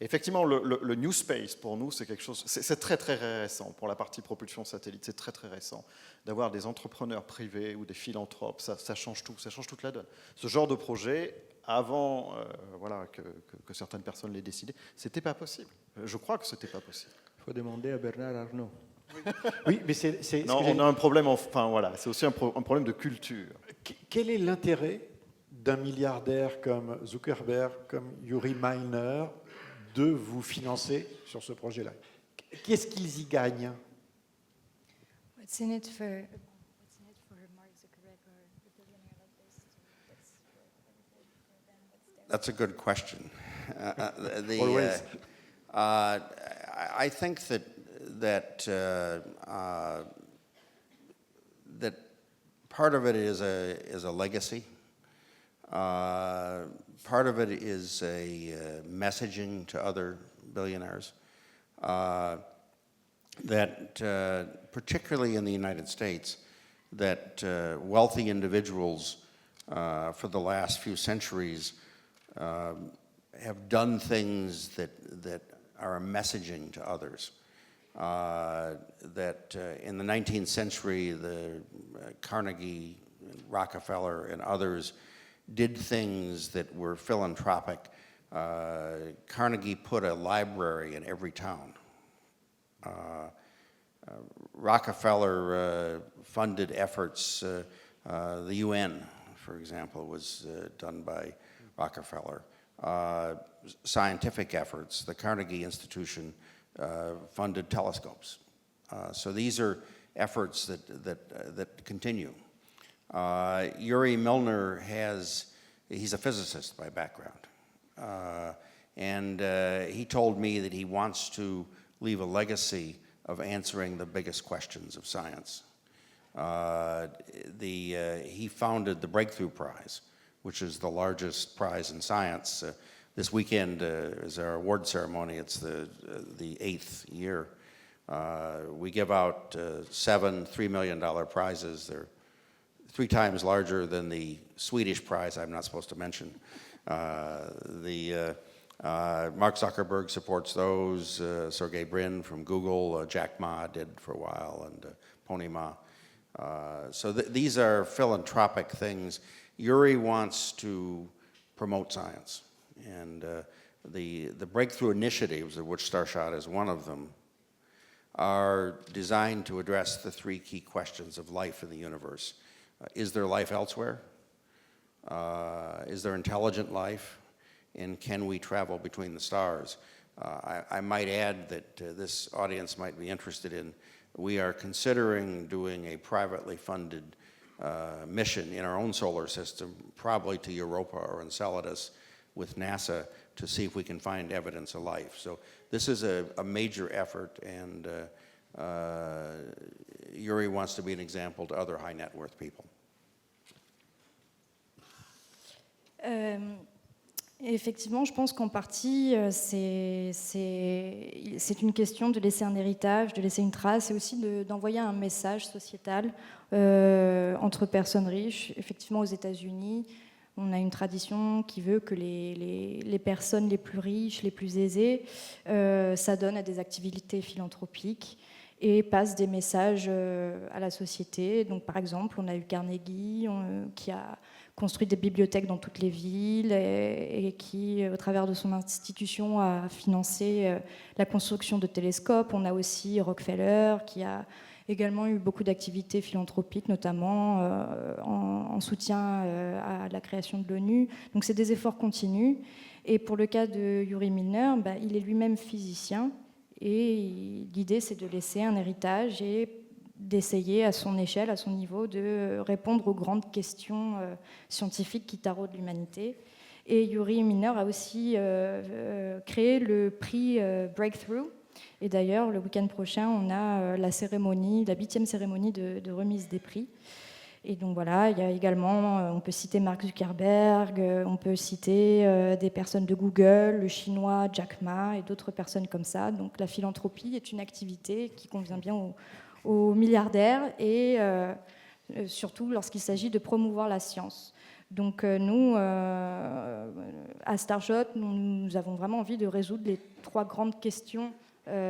Effectivement, le New Space, pour nous, c'est quelque chose... C'est très récent. Pour la partie propulsion satellite, c'est très récent. D'avoir des entrepreneurs privés ou des philanthropes, ça change tout, ça change toute la donne. Ce genre de projet, avant voilà, que certaines personnes l'aient décidé, c'était pas possible. Je crois que c'était pas possible. Il faut demander à Bernard Arnault. Oui, mais c'est... Non, on a un problème, enfin voilà, c'est aussi un problème de culture. Quel est l'intérêt d'un milliardaire comme Zuckerberg, comme Yuri Milner, de vous financer sur ce projet-là? Qu'est-ce qu'ils y gagnent? What's in it for Mark Zuckerberg or a billionaire like this? That's a good question. Always. I think that part of it is a legacy. Part of it is a messaging to other billionaires that, particularly in the United States, that wealthy individuals for the last few centuries have done things that are a messaging to others. That in the 19th century, the Carnegie, Rockefeller, and others did things that were philanthropic. Carnegie put a library in every town. Rockefeller funded efforts, the UN, for example, was done by Rockefeller. Scientific efforts, the Carnegie Institution funded telescopes. So these are efforts that continue. Yuri Milner he's a physicist by background. And he told me that he wants to leave a legacy of answering the biggest questions of science. He founded the Breakthrough Prize, which is the largest prize in science. This weekend is our award ceremony. It's the 8th year. We give out 7 $3 million prizes. They're 3 times larger than the Swedish prize I'm not supposed to mention. Mark Zuckerberg supports those, Sergey Brin from Google, Jack Ma did for a while, and Pony Ma. So these are philanthropic things. Yuri wants to promote science, and the breakthrough initiatives, of which Starshot is one of them, are designed to address the 3 key questions of life in the universe. Is there life elsewhere? Is there intelligent life? And can we travel between the stars? I might add that this audience might be interested in, we are considering doing a privately funded mission in our own solar system, probably to Europa or Enceladus with NASA, to see if we can find evidence of life. So this is a major effort, and Yuri wants to be an example to other high net worth people. Effectivement, je pense qu'en partie, c'est une question de laisser un héritage, de laisser une trace, et aussi d'envoyer un message sociétal entre personnes riches. Effectivement, aux États-Unis, on a une tradition qui veut que les personnes les plus riches, les plus aisées, s'adonnent à des activités philanthropiques et passent des messages à la société. Donc, par exemple, on a eu Carnegie qui a construit des bibliothèques dans toutes les villes et qui, au travers de son institution, a financé la construction de télescopes. On a aussi Rockefeller qui a également eu beaucoup d'activités philanthropiques, notamment en soutien à la création de l'ONU. Donc c'est des efforts continus. Et pour le cas de Yuri Milner, il est lui-même physicien. Et l'idée, c'est de laisser un héritage et d'essayer à son échelle, à son niveau, de répondre aux grandes questions scientifiques qui taraudent l'humanité. Et Yuri Milner a aussi créé le prix Breakthrough. Et d'ailleurs, le week-end prochain, on a la 8e cérémonie de remise des prix. Et donc voilà, il y a également, on peut citer Mark Zuckerberg, on peut citer des personnes de Google, le chinois Jack Ma et d'autres personnes comme ça. Donc la philanthropie est une activité qui convient bien aux milliardaires et surtout lorsqu'il s'agit de promouvoir la science. Donc nous, à Starshot, nous avons vraiment envie de résoudre les 3 grandes questions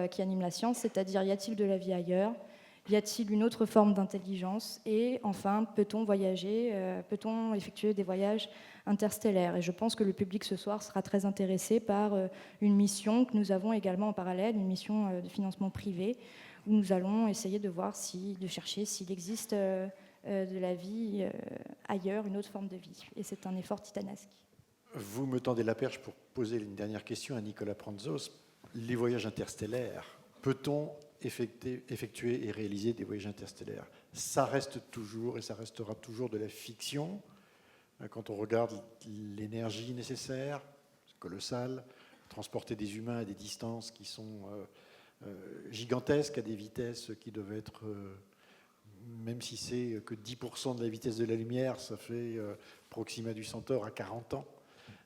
qui animent la science, c'est-à-dire y a-t-il de la vie ailleurs ? Y a-t-il une autre forme d'intelligence ? Et enfin, peut-on voyager ? Peut-on effectuer des voyages interstellaires ? Et je pense que le public ce soir sera très intéressé par une mission que nous avons également en parallèle, une mission de financement privé, où nous allons essayer de voir de chercher s'il existe de la vie ailleurs, une autre forme de vie. Et c'est un effort titanesque. Vous me tendez la perche pour poser une dernière question à Nicolas Prantzos. Les voyages interstellaires, peut-on effectuer et réaliser des voyages interstellaires? Ça reste toujours et ça restera toujours de la fiction. Quand on regarde l'énergie nécessaire, c'est colossal, transporter des humains à des distances qui sont gigantesques, à des vitesses qui doivent être, même si c'est que 10% de la vitesse de la lumière, ça fait Proxima du Centaure à 40 ans.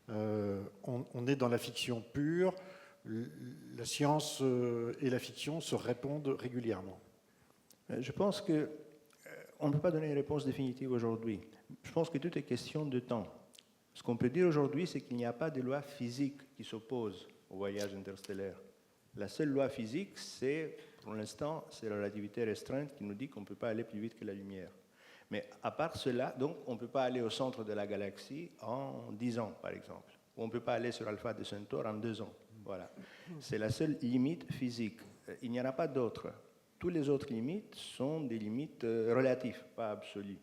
On est dans la fiction pure. La science et la fiction se répondent régulièrement. Je pense qu'on ne peut pas donner une réponse définitive aujourd'hui. Je pense que tout est question de temps. Ce qu'on peut dire aujourd'hui, c'est qu'il n'y a pas de loi physique qui s'oppose au voyage interstellaire. La seule loi physique, pour l'instant, c'est la relativité restreinte qui nous dit qu'on ne peut pas aller plus vite que la lumière. Mais à part cela, donc, on ne peut pas aller au centre de la galaxie en 10 ans, par exemple. Ou on ne peut pas aller sur Alpha de Centaure en 2 ans. Voilà. C'est la seule limite physique. Il n'y en a pas d'autres. Toutes les autres limites sont des limites relatives, pas absolues.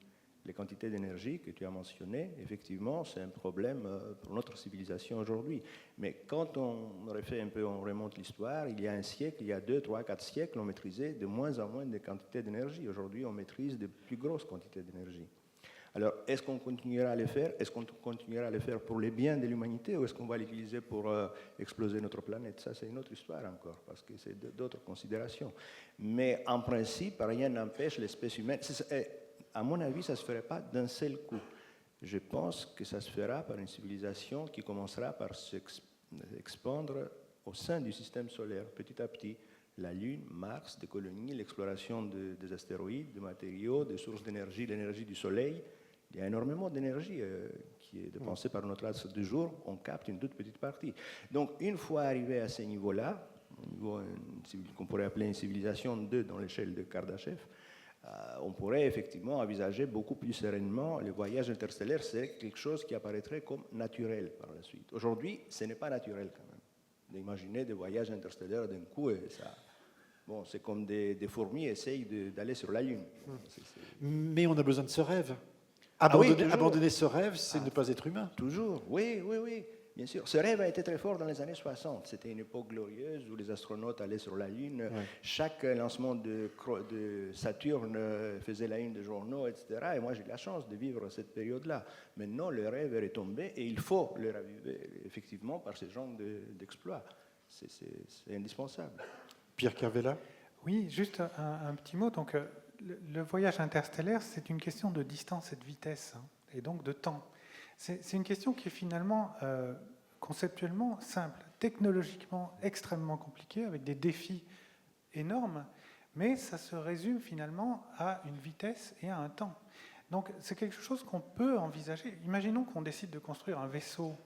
Les quantités d'énergie que tu as mentionnées, effectivement, c'est un problème pour notre civilisation aujourd'hui. Mais quand on remonte l'histoire, il y a un siècle, il y a 2, 3, 4 siècles, on maîtrisait de moins en moins de quantités d'énergie. Aujourd'hui, on maîtrise de plus grosses quantités d'énergie. Alors, est-ce qu'on continuera à le faire? Est-ce qu'on continuera à le faire pour les biens de l'humanité ou est-ce qu'on va l'utiliser pour exploser notre planète? Ça, c'est une autre histoire encore, parce que c'est d'autres considérations. Mais en principe, rien n'empêche l'espèce humaine. À mon avis, ça ne se ferait pas d'un seul coup. Je pense que ça se fera par une civilisation qui commencera par s'expandre au sein du système solaire, petit à petit. La Lune, Mars, des colonies, l'exploration des astéroïdes, des matériaux, des sources d'énergie, l'énergie du Soleil. Il y a énormément d'énergie qui est dépensée par notre race du jour. On capte une toute petite partie. Donc, une fois arrivé à ce niveau-là, qu'on pourrait appeler une civilisation 2 dans l'échelle de Kardashev, on pourrait effectivement envisager beaucoup plus sereinement les voyages interstellaires. C'est quelque chose qui apparaîtrait comme naturel par la suite. Aujourd'hui, ce n'est pas naturel quand même d'imaginer des voyages interstellaires d'un coup. Et ça, bon, c'est comme des fourmis essayent d'aller sur la Lune. Mais on a besoin de ce rêve. Oui, Abandonner ce rêve, c'est ne pas être humain. Toujours, oui, bien sûr. Ce rêve a été très fort dans les années 60. C'était une époque glorieuse où les astronautes allaient sur la Lune. Ouais. Chaque lancement de Saturne faisait la une des journaux, etc. Et moi, j'ai eu la chance de vivre cette période-là. Maintenant, le rêve est retombé et il faut le raviver, effectivement, par ce genre d'exploits. C'est indispensable. Pierre Kervella? Oui, juste un petit mot. Donc, le voyage interstellaire, c'est une question de distance et de vitesse, et donc de temps. C'est une question qui est finalement conceptuellement simple, technologiquement extrêmement compliqué, avec des défis énormes, mais ça se résume finalement à une vitesse et à un temps. Donc c'est quelque chose qu'on peut envisager. Imaginons qu'on décide de construire un vaisseau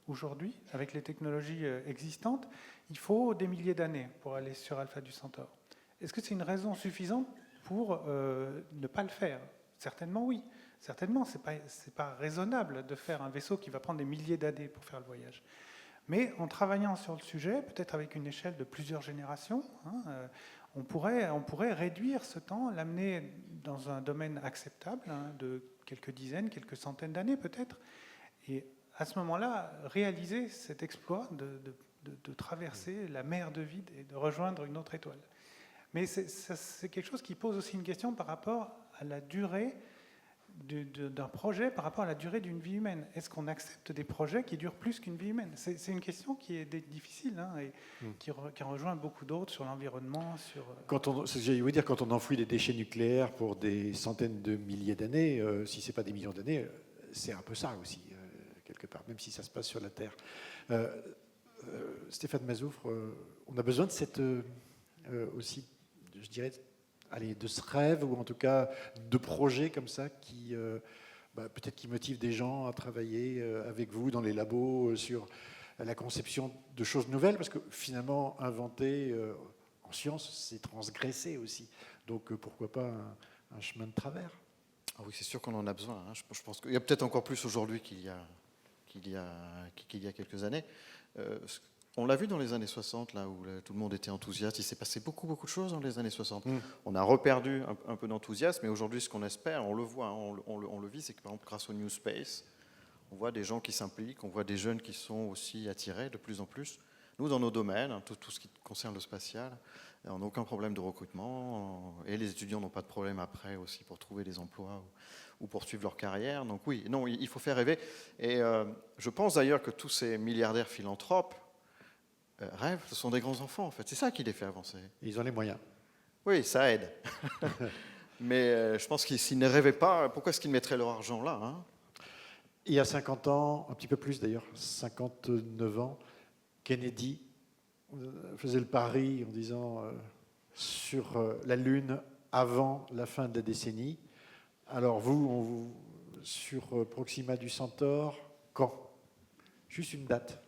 aujourd'hui, avec les technologies existantes, il faut des milliers d'années pour aller sur Alpha du Centaure. Est-ce que c'est une raison suffisante pour ne pas le faire? Certainement oui. Certainement, ce n'est pas raisonnable de faire un vaisseau qui va prendre des milliers d'années pour faire le voyage. Mais en travaillant sur le sujet, peut-être avec une échelle de plusieurs générations, on pourrait réduire ce temps, l'amener dans un domaine acceptable, de quelques dizaines, quelques centaines d'années peut-être, et à ce moment-là, réaliser cet exploit de traverser la mer de vide et de rejoindre une autre étoile. Mais c'est quelque chose qui pose aussi une question par rapport à la durée d'un projet, par rapport à la durée d'une vie humaine. Est-ce qu'on accepte des projets qui durent plus qu'une vie humaine? C'est une question qui est difficile et qui rejoint beaucoup d'autres sur l'environnement. Quand on enfouit des déchets nucléaires pour des centaines de milliers d'années, si ce n'est pas des millions d'années, c'est un peu ça aussi, quelque part, même si ça se passe sur la Terre. Stéphane Mazoufre, on a besoin de cette aussi, je dirais, de ce rêve, ou en tout cas de projets comme ça qui peut-être qui motivent des gens à travailler avec vous dans les labos sur la conception de choses nouvelles, parce que finalement inventer en science, c'est transgresser aussi. Donc pourquoi pas un chemin de travers? Ah oui, c'est sûr qu'on en a besoin. Je pense qu'il y a peut-être encore plus aujourd'hui qu'il y a quelques années. On l'a vu dans les années 60, là où tout le monde était enthousiaste. Il s'est passé beaucoup de choses dans les années 60. On a reperdu un peu d'enthousiasme, mais aujourd'hui, ce qu'on espère, on le voit, on le vit, c'est que par exemple, grâce au New Space, on voit des gens qui s'impliquent, on voit des jeunes qui sont aussi attirés de plus en plus. Nous, dans nos domaines, tout ce qui concerne le spatial, on n'a aucun problème de recrutement, et les étudiants n'ont pas de problème après aussi pour trouver des emplois ou poursuivre leur carrière. Donc oui, non, il faut faire rêver. Et je pense d'ailleurs que tous ces milliardaires philanthropes rêvent, ce sont des grands enfants en fait. C'est ça qui les fait avancer. Ils ont les moyens. Oui, ça aide. Mais je pense qu'ils s'ils ne rêvaient pas, pourquoi est-ce qu'ils mettraient leur argent là, Il y a 50 ans, un petit peu plus d'ailleurs, 59 ans, Kennedy faisait le pari en disant sur la Lune avant la fin de la décennie. Alors vous, sur Proxima du Centaure, quand? Juste une date.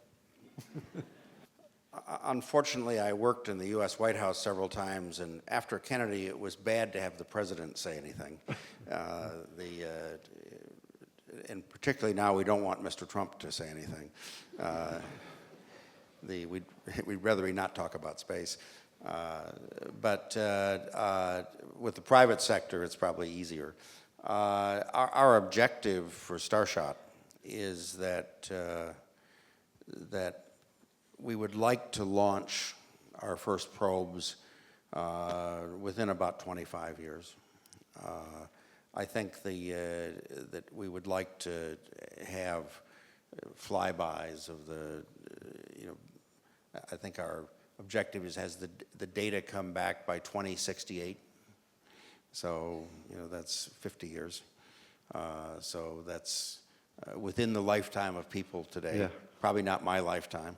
Unfortunately, I worked in the U.S. White House several times, and after Kennedy, it was bad to have the president say anything. And particularly now, we don't want Mr. Trump to say anything. We'd rather he not talk about space. But with the private sector, it's probably easier. Our objective for Starshot is that we would like to launch our first probes within about 25 years. I think that we would like to have flybys of I think our objective is has the data come back by 2068. So, that's 50 years. So that's within the lifetime of people today. Yeah. Probably not my lifetime.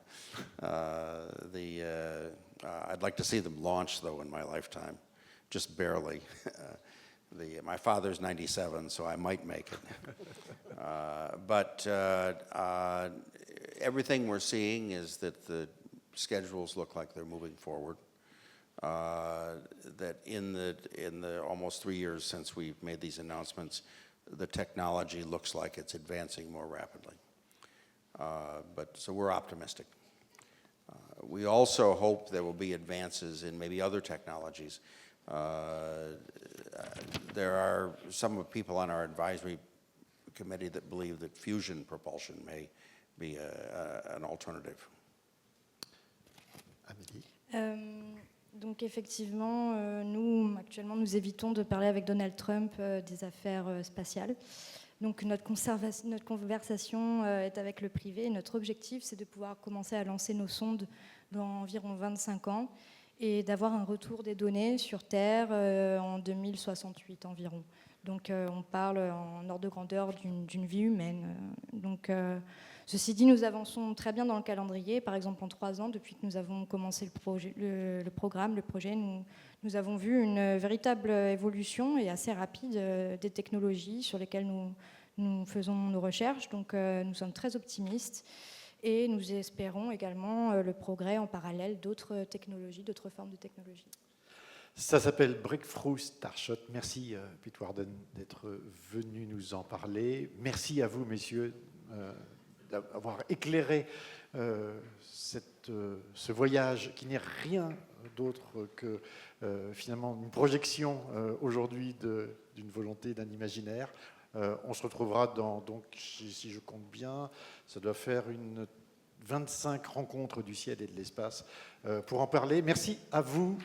I'd like to see them launch, though, in my lifetime, just barely. My father's 97, so I might make it. But everything we're seeing is that the schedules look like they're moving forward. That in the almost 3 years since we've made these announcements, the technology looks like it's advancing more rapidly. So we're optimistic. We also hope there will be advances in maybe other technologies. There are some people on our advisory committee that believe that fusion propulsion may be an alternative. Amélie. Donc effectivement, nous, actuellement, nous évitons de parler avec Donald Trump des affaires spatiales. Donc notre conversation est avec le privé. Notre objectif, c'est de pouvoir commencer à lancer nos sondes dans environ 25 ans et d'avoir un retour des données sur Terre en 2068 environ. Donc on parle en ordre de grandeur d'une vie humaine. Donc Ceci dit, nous avançons très bien dans le calendrier. Par exemple, en 3 ans, depuis que nous avons commencé le programme, le projet, nous avons vu une véritable évolution et assez rapide des technologies sur lesquelles nous faisons nos recherches. Donc nous sommes très optimistes et nous espérons également le progrès en parallèle d'autres technologies, d'autres formes de technologies. Ça s'appelle Breakthrough Starshot. Merci Pete Warden d'être venu nous en parler. Merci à vous, messieurs, d'avoir éclairé ce voyage qui n'est rien d'autre que finalement une projection aujourd'hui d'une volonté, d'un imaginaire. On se retrouvera donc, si je compte bien, ça doit faire une 25 rencontres du ciel et de l'espace pour en parler. Merci à vous.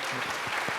Merci.